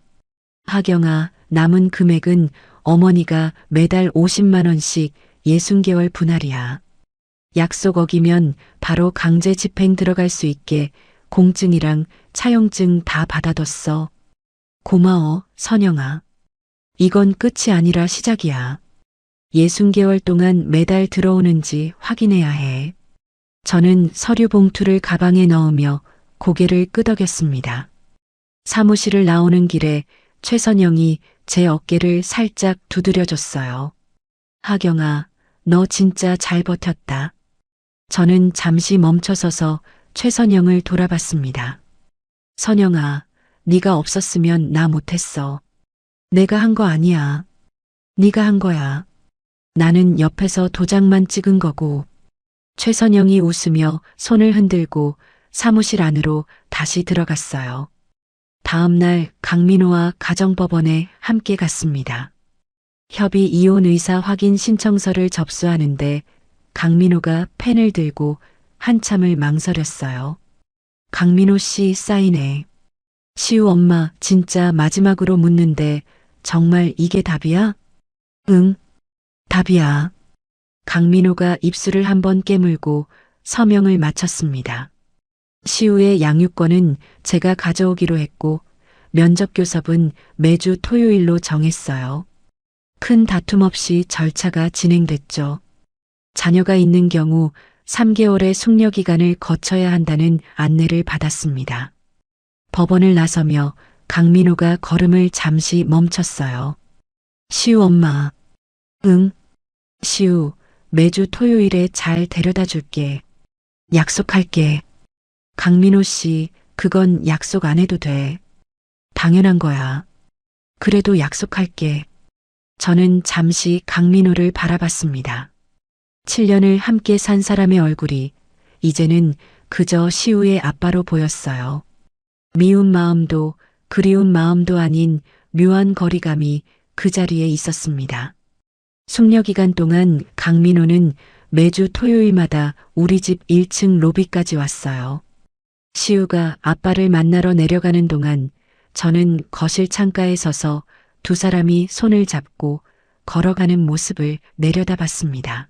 하경아, 남은 금액은 어머니가 매달 50만 원씩 60개월 분할이야. 약속 어기면 바로 강제 집행 들어갈 수 있게 공증이랑 차용증 다 받아뒀어. 고마워, 선영아. 이건 끝이 아니라 시작이야. 60개월 동안 매달 들어오는지 확인해야 해. 저는 서류 봉투를 가방에 넣으며 고개를 끄덕였습니다. 사무실을 나오는 길에 최선영이 제 어깨를 살짝 두드려줬어요. 하경아, 너 진짜 잘 버텼다. 저는 잠시 멈춰서서 최선영을 돌아봤습니다. 선영아, 네가 없었으면 나 못했어. 내가 한 거 아니야. 네가 한 거야. 나는 옆에서 도장만 찍은 거고. 최선영이 웃으며 손을 흔들고 사무실 안으로 다시 들어갔어요. 다음 날 강민호와 가정법원에 함께 갔습니다. 협의 이혼 의사 확인 신청서를 접수하는데 강민호가 펜을 들고 한참을 망설였어요. 강민호 씨 사인해. 시우 엄마 진짜 마지막으로 묻는데 정말 이게 답이야? 응, 답이야. 강민호가 입술을 한번 깨물고 서명을 마쳤습니다. 시우의 양육권은 제가 가져오기로 했고 면접교섭은 매주 토요일로 정했어요. 큰 다툼 없이 절차가 진행됐죠. 자녀가 있는 경우 3개월의 숙려 기간을 거쳐야 한다는 안내를 받았습니다. 법원을 나서며 강민호가 걸음을 잠시 멈췄어요. 시우 엄마. 응. 시우, 매주 토요일에 잘 데려다 줄게. 약속할게. 강민호 씨, 그건 약속 안 해도 돼. 당연한 거야. 그래도 약속할게. 저는 잠시 강민호를 바라봤습니다. 7년을 함께 산 사람의 얼굴이 이제는 그저 시우의 아빠로 보였어요. 미운 마음도 그리운 마음도 아닌 묘한 거리감이 그 자리에 있었습니다. 숙려 기간 동안 강민호는 매주 토요일마다 우리 집 1층 로비까지 왔어요. 시우가 아빠를 만나러 내려가는 동안 저는 거실 창가에 서서 두 사람이 손을 잡고 걸어가는 모습을 내려다봤습니다.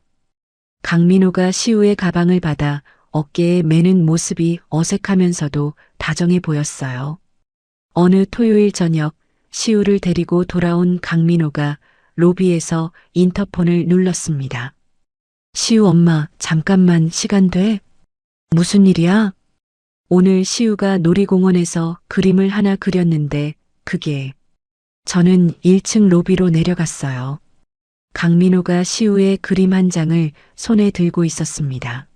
강민호가 시우의 가방을 받아 어깨에 매는 모습이 어색하면서도 다정해 보였어요. 어느 토요일 저녁 시우를 데리고 돌아온 강민호가 로비에서 인터폰을 눌렀습니다. 시우 엄마, 잠깐만 시간 돼? 무슨 일이야? 오늘 시우가 놀이공원에서 그림을 하나 그렸는데 그게. 저는 1층 로비로 내려갔어요. 강민호가 시우의 그림 한 장을 손에 들고 있었습니다.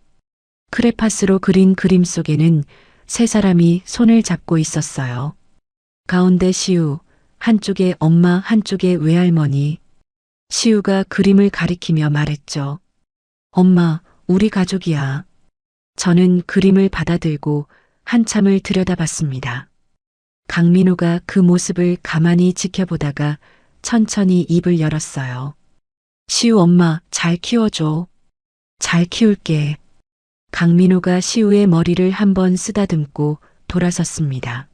크레파스로 그린 그림 속에는 세 사람이 손을 잡고 있었어요. 가운데 시우, 한쪽에 엄마, 한쪽에 외할머니. 시우가 그림을 가리키며 말했죠. 엄마, 우리 가족이야. 저는 그림을 받아들고 한참을 들여다봤습니다. 강민호가 그 모습을 가만히 지켜보다가 천천히 입을 열었어요. 시우 엄마, 잘 키워줘. 잘 키울게. 강민호가 시우의 머리를 한번 쓰다듬고 돌아섰습니다.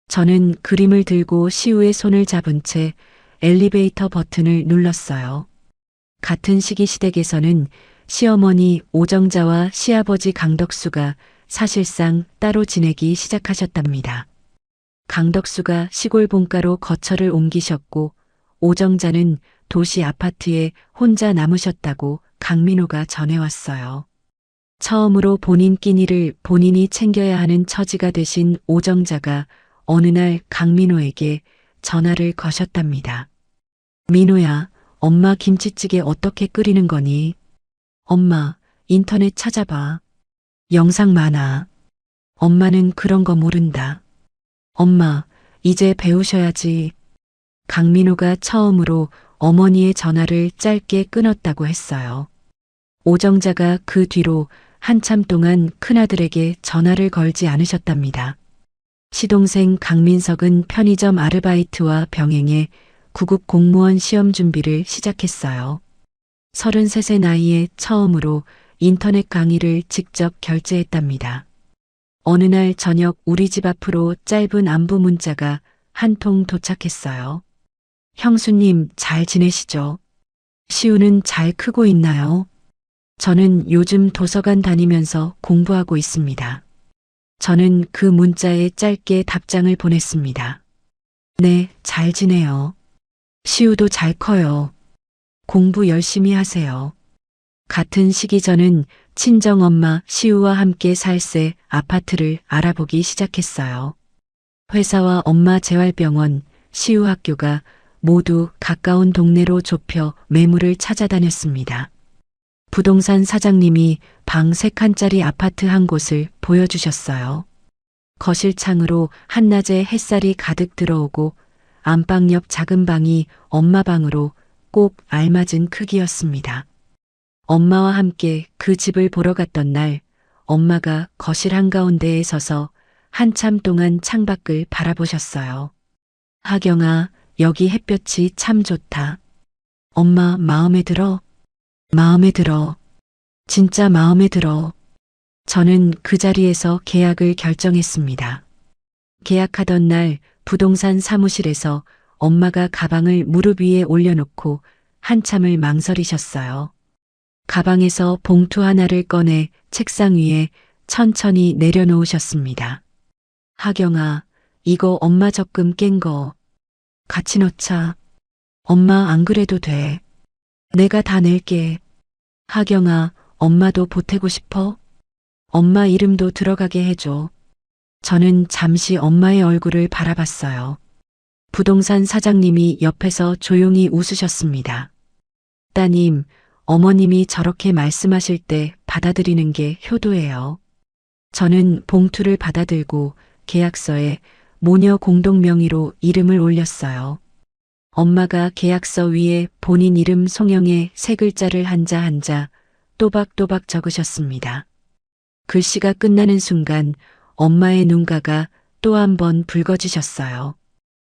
저는 그림을 들고 시우의 손을 잡은 채 엘리베이터 버튼을 눌렀어요. 같은 시기 시댁에서는 시어머니 오정자와 시아버지 강덕수가 사실상 따로 지내기 시작하셨답니다. 강덕수가 시골 본가로 거처를 옮기셨고 오정자는 도시 아파트에 혼자 남으셨다고 강민호가 전해왔어요. 처음으로 본인 끼니를 본인이 챙겨야 하는 처지가 되신 오정자가 어느 날 강민호에게 전화를 거셨답니다. 민호야, 엄마 김치찌개 어떻게 끓이는 거니? 엄마, 인터넷 찾아봐. 영상 많아. 엄마는 그런 거 모른다. 엄마, 이제 배우셔야지. 강민호가 처음으로 어머니의 전화를 짧게 끊었다고 했어요. 오정자가 그 뒤로 한참 동안 큰아들에게 전화를 걸지 않으셨답니다. 시동생 강민석은 편의점 아르바이트와 병행해 구급 공무원 시험 준비를 시작했어요. 33세 나이에 처음으로 인터넷 강의를 직접 결제했답니다. 어느 날 저녁 우리 집 앞으로 짧은 안부 문자가 한 통 도착했어요. 형수님 잘 지내시죠? 시우는 잘 크고 있나요? 저는 요즘 도서관 다니면서 공부하고 있습니다. 저는 그 문자에 짧게 답장을 보냈습니다. 네, 잘 지내요. 시우도 잘 커요. 공부 열심히 하세요. 같은 시기 저는 친정엄마 시우와 함께 살새 아파트를 알아보기 시작했어요. 회사와 엄마 재활병원, 시우 학교가 모두 가까운 동네로 좁혀 매물을 찾아다녔습니다. 부동산 사장님이 방 3칸짜리 아파트 한 곳을 보여주셨어요. 거실 창으로 한낮에 햇살이 가득 들어오고 안방 옆 작은 방이 엄마 방으로 꼭 알맞은 크기였습니다. 엄마와 함께 그 집을 보러 갔던 날, 엄마가 거실 한가운데에 서서 한참 동안 창밖을 바라보셨어요. 하경아, 여기 햇볕이 참 좋다. 엄마 마음에 들어? 마음에 들어. 진짜 마음에 들어. 저는 그 자리에서 계약을 결정했습니다. 계약하던 날 부동산 사무실에서 엄마가 가방을 무릎 위에 올려놓고 한참을 망설이셨어요. 가방에서 봉투 하나를 꺼내 책상 위에 천천히 내려놓으셨습니다. 하경아, 이거 엄마 적금 깬 거. 같이 넣자. 엄마 안 그래도 돼. 내가 다 낼게. 하경아, 엄마도 보태고 싶어? 엄마 이름도 들어가게 해줘. 저는 잠시 엄마의 얼굴을 바라봤어요. 부동산 사장님이 옆에서 조용히 웃으셨습니다. 따님, 어머님이 저렇게 말씀하실 때 받아들이는 게 효도예요. 저는 봉투를 받아들고 계약서에 모녀 공동 명의로 이름을 올렸어요. 엄마가 계약서 위에 본인 이름 송영의 세 글자를 한자 한자 또박또박 적으셨습니다. 글씨가 끝나는 순간 엄마의 눈가가 또 한 번 붉어지셨어요.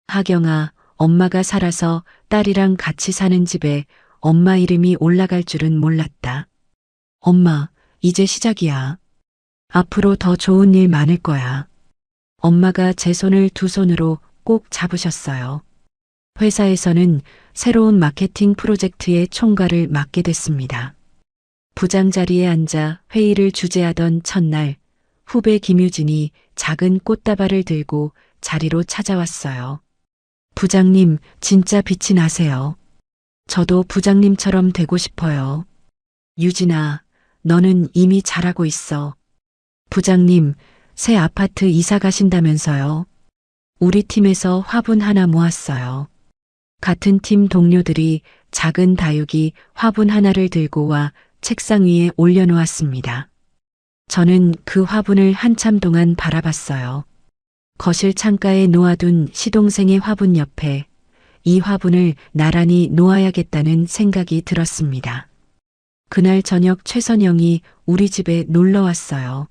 하경아, 엄마가 살아서 딸이랑 같이 사는 집에 엄마 이름이 올라갈 줄은 몰랐다. 엄마, 이제 시작이야. 앞으로 더 좋은 일 많을 거야. 엄마가 제 손을 두 손으로 꼭 잡으셨어요. 회사에서는 새로운 마케팅 프로젝트의 총괄을 맡게 됐습니다. 부장 자리에 앉아 회의를 주재하던 첫날, 후배 김유진이 작은 꽃다발을 들고 자리로 찾아왔어요. 부장님, 진짜 빛이 나세요. 저도 부장님처럼 되고 싶어요. 유진아, 너는 이미 잘하고 있어. 부장님, 새 아파트 이사 가신다면서요. 우리 팀에서 화분 하나 모았어요. 같은 팀 동료들이 작은 다육이 화분 하나를 들고 와 책상 위에 올려놓았습니다. 저는 그 화분을 한참 동안 바라봤어요. 거실 창가에 놓아둔 시동생의 화분 옆에 이 화분을 나란히 놓아야겠다는 생각이 들었습니다. 그날 저녁 최선영이 우리 집에 놀러 왔어요.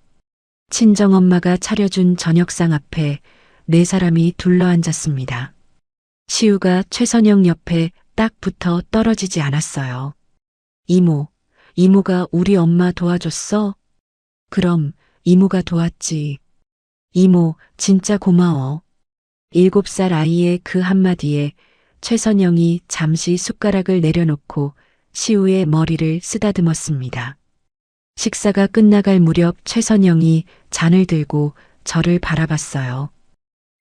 친정엄마가 차려준 저녁상 앞에 네 사람이 둘러앉았습니다. 시우가 최선영 옆에 딱 붙어 떨어지지 않았어요. 이모, 이모가 우리 엄마 도와줬어? 그럼 이모가 도왔지. 이모, 진짜 고마워. 7살 아이의 그 한마디에 최선영이 잠시 숟가락을 내려놓고 시우의 머리를 쓰다듬었습니다. 식사가 끝나갈 무렵 최선영이 잔을 들고 저를 바라봤어요.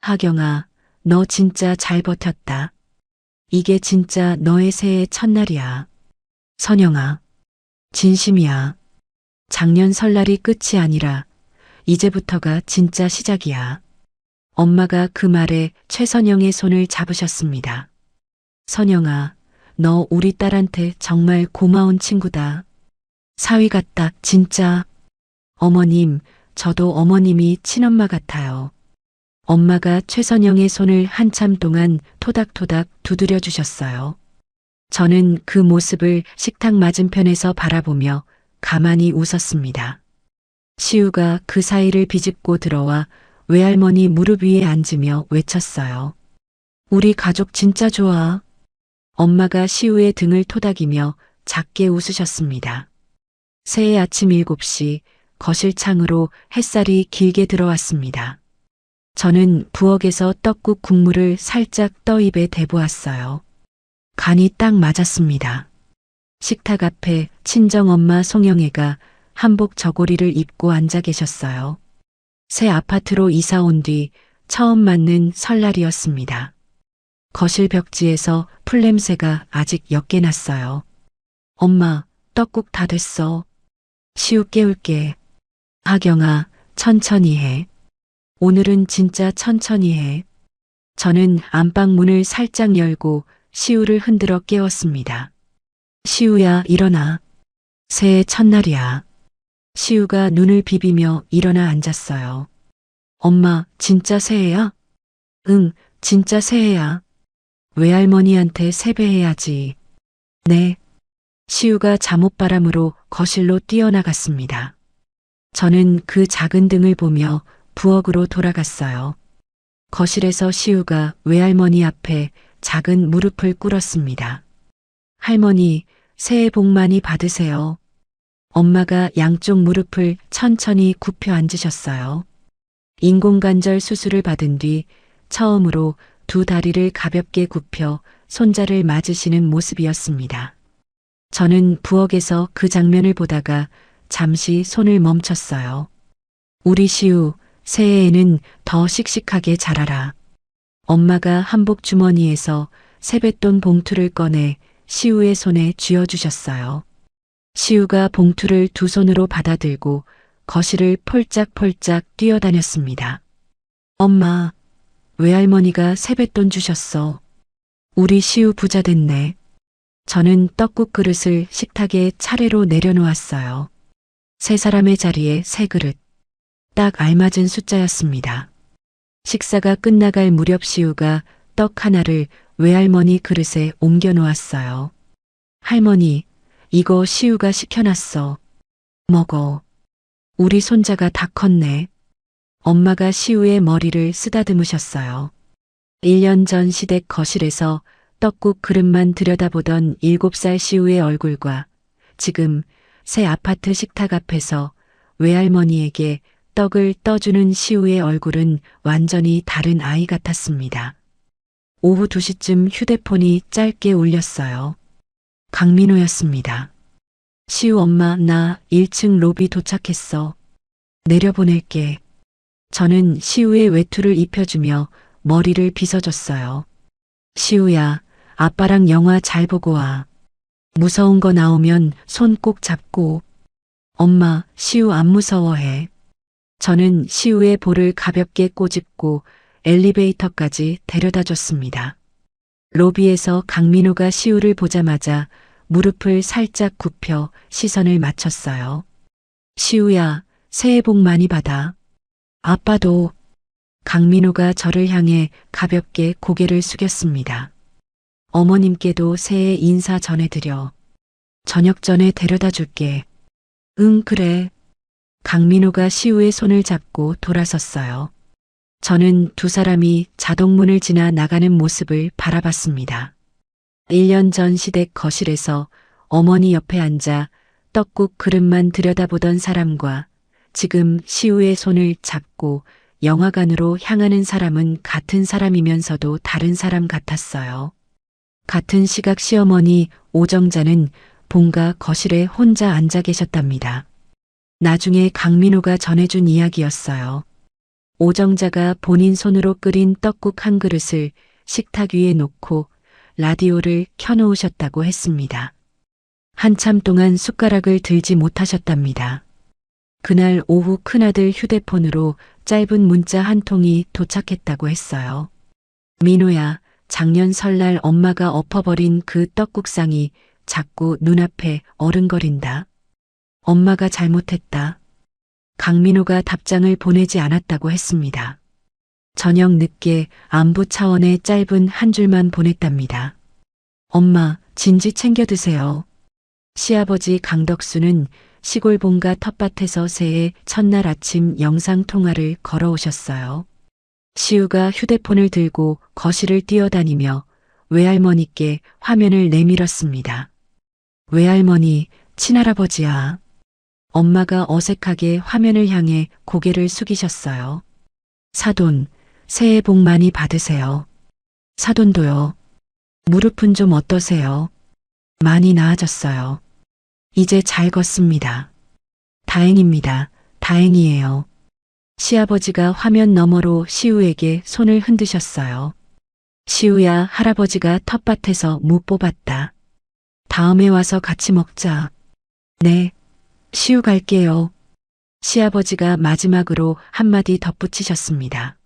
하경아, 너 진짜 잘 버텼다. 이게 진짜 너의 새해 첫날이야. 선영아, 진심이야. 작년 설날이 끝이 아니라 이제부터가 진짜 시작이야. 엄마가 그 말에 최선영의 손을 잡으셨습니다. 선영아, 너 우리 딸한테 정말 고마운 친구다. 사위 같다, 진짜. 어머님, 저도 어머님이 친엄마 같아요. 엄마가 최선영의 손을 한참 동안 토닥토닥 두드려 주셨어요. 저는 그 모습을 식탁 맞은편에서 바라보며 가만히 웃었습니다. 시우가 그 사이를 비집고 들어와 외할머니 무릎 위에 앉으며 외쳤어요. 우리 가족 진짜 좋아. 엄마가 시우의 등을 토닥이며 작게 웃으셨습니다. 새해 아침 7시 거실 창으로 햇살이 길게 들어왔습니다. 저는 부엌에서 떡국 국물을 살짝 떠입에 대보았어요. 간이 딱 맞았습니다. 식탁 앞에 친정엄마 송영애가 한복 저고리를 입고 앉아 계셨어요. 새 아파트로 이사 온 뒤 처음 맞는 설날이었습니다. 거실 벽지에서 풀냄새가 아직 옅게 났어요. 엄마, 떡국 다 됐어. 시우 깨울게. 하경아, 천천히 해. 오늘은 진짜 천천히 해. 저는 안방 문을 살짝 열고 시우를 흔들어 깨웠습니다. 시우야, 일어나. 새해 첫날이야. 시우가 눈을 비비며 일어나 앉았어요. 엄마, 진짜 새해야? 응, 진짜 새해야. 외할머니한테 세배해야지. 네. 시우가 잠옷바람으로 거실로 뛰어나갔습니다. 저는 그 작은 등을 보며 부엌으로 돌아갔어요. 거실에서 시우가 외할머니 앞에 작은 무릎을 꿇었습니다. 할머니, 새해 복 많이 받으세요. 엄마가 양쪽 무릎을 천천히 굽혀 앉으셨어요. 인공관절 수술을 받은 뒤 처음으로 두 다리를 가볍게 굽혀 손자를 맞으시는 모습이었습니다. 저는 부엌에서 그 장면을 보다가 잠시 손을 멈췄어요. 우리 시우, 새해에는 더 씩씩하게 자라라. 엄마가 한복 주머니에서 세뱃돈 봉투를 꺼내 시우의 손에 쥐어주셨어요. 시우가 봉투를 두 손으로 받아들고 거실을 폴짝폴짝 뛰어다녔습니다. 엄마, 외할머니가 세뱃돈 주셨어. 우리 시우 부자 됐네. 저는 떡국 그릇을 식탁에 차례로 내려놓았어요. 세 사람의 자리에 세 그릇. 딱 알맞은 숫자였습니다. 식사가 끝나갈 무렵 시우가 떡 하나를 외할머니 그릇에 옮겨 놓았어요. 할머니, 이거 시우가 시켜놨어. 먹어. 우리 손자가 다 컸네. 엄마가 시우의 머리를 쓰다듬으셨어요. 1년 전 시댁 거실에서 떡국 그릇만 들여다보던 7살 시우의 얼굴과 지금 새 아파트 식탁 앞에서 외할머니에게 떡을 떠주는 시우의 얼굴은 완전히 다른 아이 같았습니다. 오후 2시쯤 휴대폰이 짧게 울렸어요. 강민호였습니다. 시우 엄마, 나 1층 로비 도착했어. 내려보낼게. 저는 시우의 외투를 입혀주며 머리를 빗어줬어요. 시우야, 아빠랑 영화 잘 보고 와. 무서운 거 나오면 손 꼭 잡고. 엄마, 시우 안 무서워해. 저는 시우의 볼을 가볍게 꼬집고 엘리베이터까지 데려다 줬습니다. 로비에서 강민호가 시우를 보자마자 무릎을 살짝 굽혀 시선을 맞췄어요. 시우야, 새해 복 많이 받아. 아빠도. 강민호가 저를 향해 가볍게 고개를 숙였습니다. 어머님께도 새해 인사 전해드려. 저녁 전에 데려다 줄게. 응, 그래. 강민호가 시우의 손을 잡고 돌아섰어요. 저는 두 사람이 자동문을 지나 나가는 모습을 바라봤습니다. 1년 전 시댁 거실에서 어머니 옆에 앉아 떡국 그릇만 들여다보던 사람과 지금 시우의 손을 잡고 영화관으로 향하는 사람은 같은 사람이면서도 다른 사람 같았어요. 같은 시각 시어머니 오정자는 본가 거실에 혼자 앉아 계셨답니다. 나중에 강민호가 전해준 이야기였어요. 오정자가 본인 손으로 끓인 떡국 한 그릇을 식탁 위에 놓고 라디오를 켜놓으셨다고 했습니다. 한참 동안 숟가락을 들지 못하셨답니다. 그날 오후 큰아들 휴대폰으로 짧은 문자 한 통이 도착했다고 했어요. 민호야, 작년 설날 엄마가 엎어버린 그 떡국상이 자꾸 눈앞에 어른거린다. 엄마가 잘못했다. 강민호가 답장을 보내지 않았다고 했습니다. 저녁 늦게 안부 차원의 짧은 한 줄만 보냈답니다. 엄마, 진지 챙겨 드세요. 시아버지 강덕수는 시골 본가 텃밭에서 새해 첫날 아침 영상통화를 걸어오셨어요. 시우가 휴대폰을 들고 거실을 뛰어다니며 외할머니께 화면을 내밀었습니다. 외할머니, 친할아버지야. 엄마가 어색하게 화면을 향해 고개를 숙이셨어요. 사돈, 새해 복 많이 받으세요. 사돈도요. 무릎은 좀 어떠세요? 많이 나아졌어요. 이제 잘 걷습니다. 다행입니다. 다행이에요. 시아버지가 화면 너머로 시우에게 손을 흔드셨어요. 시우야, 할아버지가 텃밭에서 무 뽑았다. 다음에 와서 같이 먹자. 네. 시우 갈게요. 시아버지가 마지막으로 한마디 덧붙이셨습니다.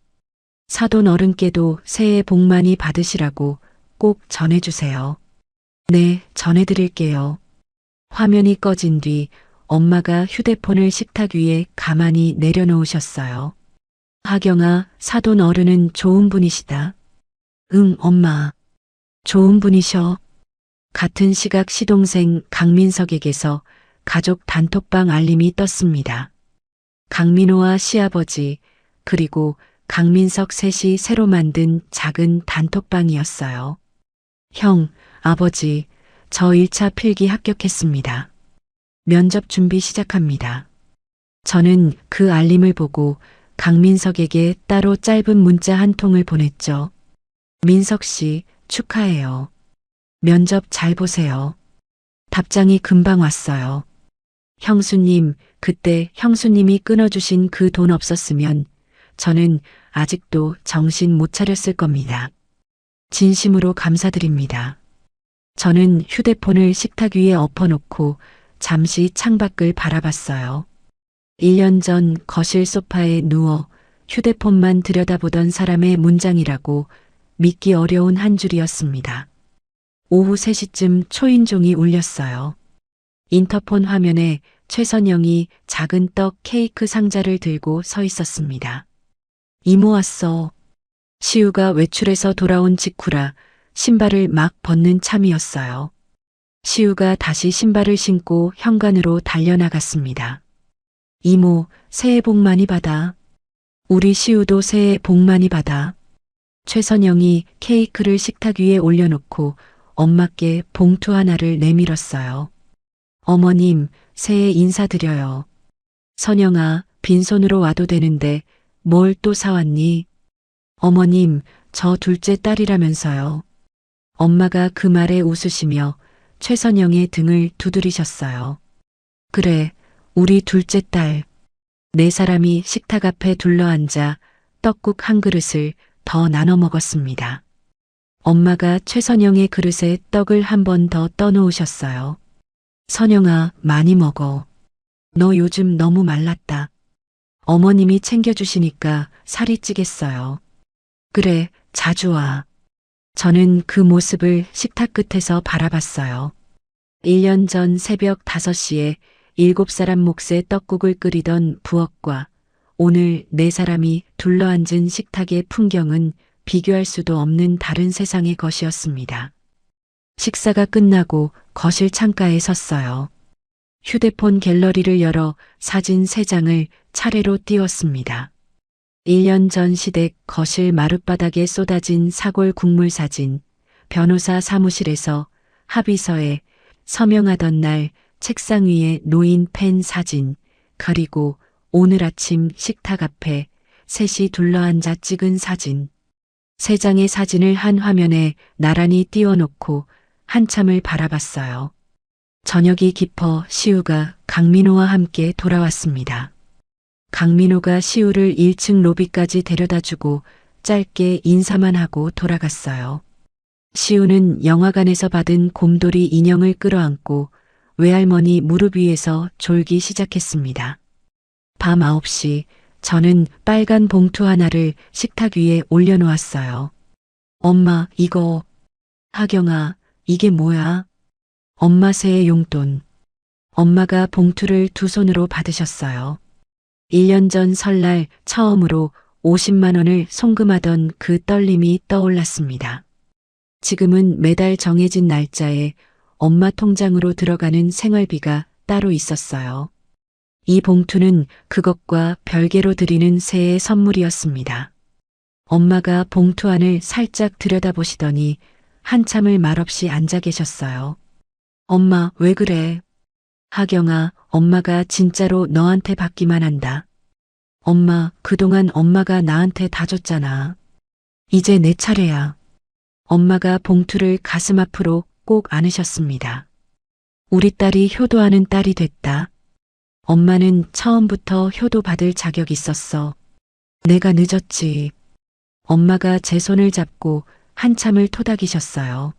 사돈 어른께도 새해 복 많이 받으시라고 꼭 전해주세요. 네, 전해드릴게요. 화면이 꺼진 뒤 엄마가 휴대폰을 식탁 위에 가만히 내려놓으셨어요. 하경아, 사돈 어른은 좋은 분이시다. 응, 엄마. 좋은 분이셔. 같은 시각 시동생 강민석에게서 가족 단톡방 알림이 떴습니다. 강민호와 시아버지, 그리고 강민석 셋이 새로 만든 작은 단톡방이었어요. 형, 아버지, 저 1차 필기 합격했습니다. 면접 준비 시작합니다. 저는 그 알림을 보고 강민석에게 따로 짧은 문자 한 통을 보냈죠. 민석 씨, 축하해요. 면접 잘 보세요. 답장이 금방 왔어요. 형수님, 그때 형수님이 끊어주신 그 돈 없었으면 저는 아직도 정신 못 차렸을 겁니다. 진심으로 감사드립니다. 저는 휴대폰을 식탁 위에 엎어놓고 잠시 창밖을 바라봤어요. 1년 전 거실 소파에 누워 휴대폰만 들여다보던 사람의 문장이라고 믿기 어려운 한 줄이었습니다. 오후 3시쯤 초인종이 울렸어요. 인터폰 화면에 최선영이 작은 떡 케이크 상자를 들고 서 있었습니다. 이모 왔어. 시우가 외출해서 돌아온 직후라 신발을 막 벗는 참이었어요. 시우가 다시 신발을 신고 현관으로 달려나갔습니다. 이모, 새해 복 많이 받아. 우리 시우도 새해 복 많이 받아. 최선영이 케이크를 식탁 위에 올려놓고 엄마께 봉투 하나를 내밀었어요. 어머님, 새해 인사드려요. 선영아, 빈손으로 와도 되는데 뭘 또 사왔니? 어머님, 저 둘째 딸이라면서요. 엄마가 그 말에 웃으시며 최선영의 등을 두드리셨어요. 그래, 우리 둘째 딸. 네 사람이 식탁 앞에 둘러앉아 떡국 한 그릇을 더 나눠 먹었습니다. 엄마가 최선영의 그릇에 떡을 한 번 더 떠놓으셨어요. 선영아, 많이 먹어. 너 요즘 너무 말랐다. 어머님이 챙겨주시니까 살이 찌겠어요. 그래, 자주 와. 저는 그 모습을 식탁 끝에서 바라봤어요. 1년 전 새벽 5시에 7사람 몫의 떡국을 끓이던 부엌과 오늘 4사람이 둘러앉은 식탁의 풍경은 비교할 수도 없는 다른 세상의 것이었습니다. 식사가 끝나고 거실 창가에 섰어요. 휴대폰 갤러리를 열어 사진 3장을 차례로 띄웠습니다. 1년 전 시댁 거실 마룻바닥에 쏟아진 사골 국물 사진, 변호사 사무실에서 합의서에 서명하던 날 책상 위에 놓인 펜 사진, 그리고 오늘 아침 식탁 앞에 셋이 둘러앉아 찍은 사진. 3장의 사진을 한 화면에 나란히 띄워놓고 한참을 바라봤어요. 저녁이 깊어 시우가 강민호와 함께 돌아왔습니다. 강민호가 시우를 1층 로비까지 데려다주고 짧게 인사만 하고 돌아갔어요. 시우는 영화관에서 받은 곰돌이 인형을 끌어안고 외할머니 무릎 위에서 졸기 시작했습니다. 밤 9시 저는 빨간 봉투 하나를 식탁 위에 올려놓았어요. 엄마, 이거. 하경아, 이게 뭐야? 엄마 새해 용돈. 엄마가 봉투를 두 손으로 받으셨어요. 1년 전 설날 처음으로 50만 원을 송금하던 그 떨림이 떠올랐습니다. 지금은 매달 정해진 날짜에 엄마 통장으로 들어가는 생활비가 따로 있었어요. 이 봉투는 그것과 별개로 드리는 새해 선물이었습니다. 엄마가 봉투 안을 살짝 들여다보시더니 한참을 말없이 앉아 계셨어요. 엄마, 왜 그래? 하경아, 엄마가 진짜로 너한테 받기만 한다. 엄마, 그동안 엄마가 나한테 다 줬잖아. 이제 내 차례야. 엄마가 봉투를 가슴 앞으로 꼭 안으셨습니다. 우리 딸이 효도하는 딸이 됐다. 엄마는 처음부터 효도 받을 자격 있었어. 내가 늦었지. 엄마가 제 손을 잡고 한참을 토닥이셨어요.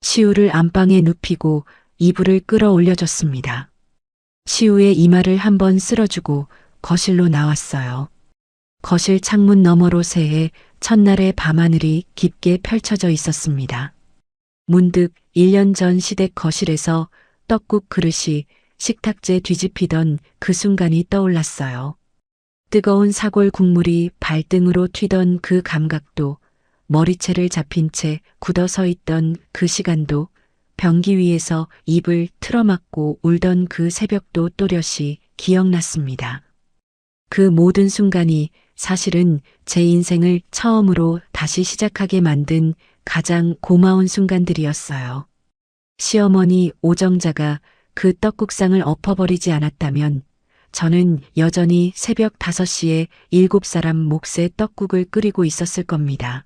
시우를 안방에 눕히고 이불을 끌어올려줬습니다. 시우의 이마를 한번 쓸어주고 거실로 나왔어요. 거실 창문 너머로 새해 첫날의 밤하늘이 깊게 펼쳐져 있었습니다. 문득 1년 전 시댁 거실에서 떡국 그릇이 식탁재 뒤집히던 그 순간이 떠올랐어요. 뜨거운 사골 국물이 발등으로 튀던 그 감각도 머리채를 잡힌 채 굳어 서 있던 그 시간도, 변기 위에서 입을 틀어막고 울던 그 새벽도 또렷이 기억났습니다. 그 모든 순간이 사실은 제 인생을 처음으로 다시 시작하게 만든 가장 고마운 순간들이었어요. 시어머니 오정자가 그 떡국상을 엎어버리지 않았다면 저는 여전히 새벽 5시에 7사람 몫의 떡국을 끓이고 있었을 겁니다.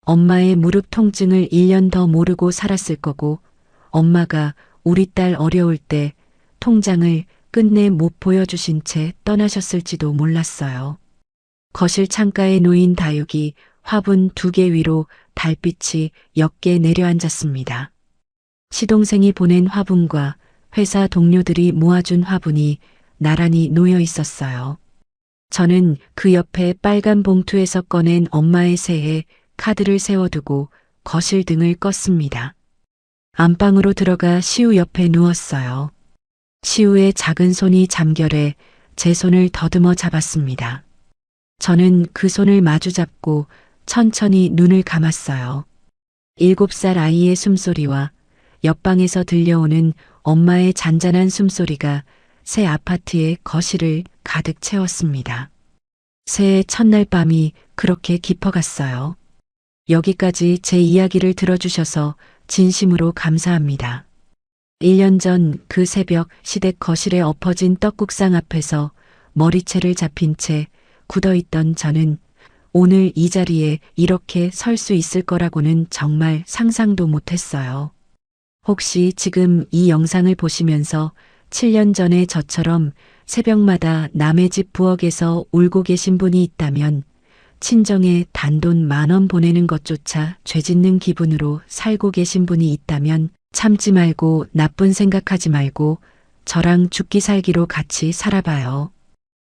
엄마의 무릎 통증을 1년 더 모르고 살았을 거고, 엄마가 우리 딸 어려울 때 통장을 끝내 못 보여주신 채 떠나셨을지도 몰랐어요. 거실 창가에 놓인 다육이 화분 2개 위로 달빛이 옅게 내려앉았습니다. 시동생이 보낸 화분과 회사 동료들이 모아준 화분이 나란히 놓여 있었어요. 저는 그 옆에 빨간 봉투에서 꺼낸 엄마의 새해 카드를 세워두고 거실 등을 껐습니다. 안방으로 들어가 시우 옆에 누웠어요. 시우의 작은 손이 잠결에 제 손을 더듬어 잡았습니다. 저는 그 손을 마주 잡고 천천히 눈을 감았어요. 7살 아이의 숨소리와 옆방에서 들려오는 엄마의 잔잔한 숨소리가 새 아파트의 거실을 가득 채웠습니다. 새해 첫날 밤이 그렇게 깊어갔어요. 여기까지 제 이야기를 들어주셔서 진심으로 감사합니다. 1년 전 그 새벽 시댁 거실에 엎어진 떡국상 앞에서 머리채를 잡힌 채 굳어있던 저는 오늘 이 자리에 이렇게 설 수 있을 거라고는 정말 상상도 못했어요. 혹시 지금 이 영상을 보시면서 7년 전에 저처럼 새벽마다 남의 집 부엌에서 울고 계신 분이 있다면, 친정에 단돈 10,000원 보내는 것조차 죄짓는 기분으로 살고 계신 분이 있다면 참지 말고 나쁜 생각하지 말고 저랑 죽기 살기로 같이 살아봐요.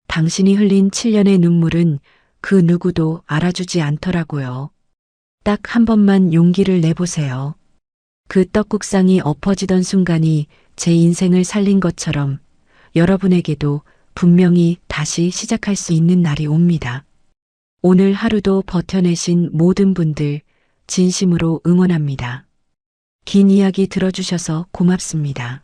당신이 흘린 7년의 눈물은 그 누구도 알아주지 않더라고요. 딱 한 번만 용기를 내보세요. 그 떡국상이 엎어지던 순간이 제 인생을 살린 것처럼 여러분에게도 분명히 다시 시작할 수 있는 날이 옵니다. 오늘 하루도 버텨내신 모든 분들 진심으로 응원합니다. 긴 이야기 들어주셔서 고맙습니다.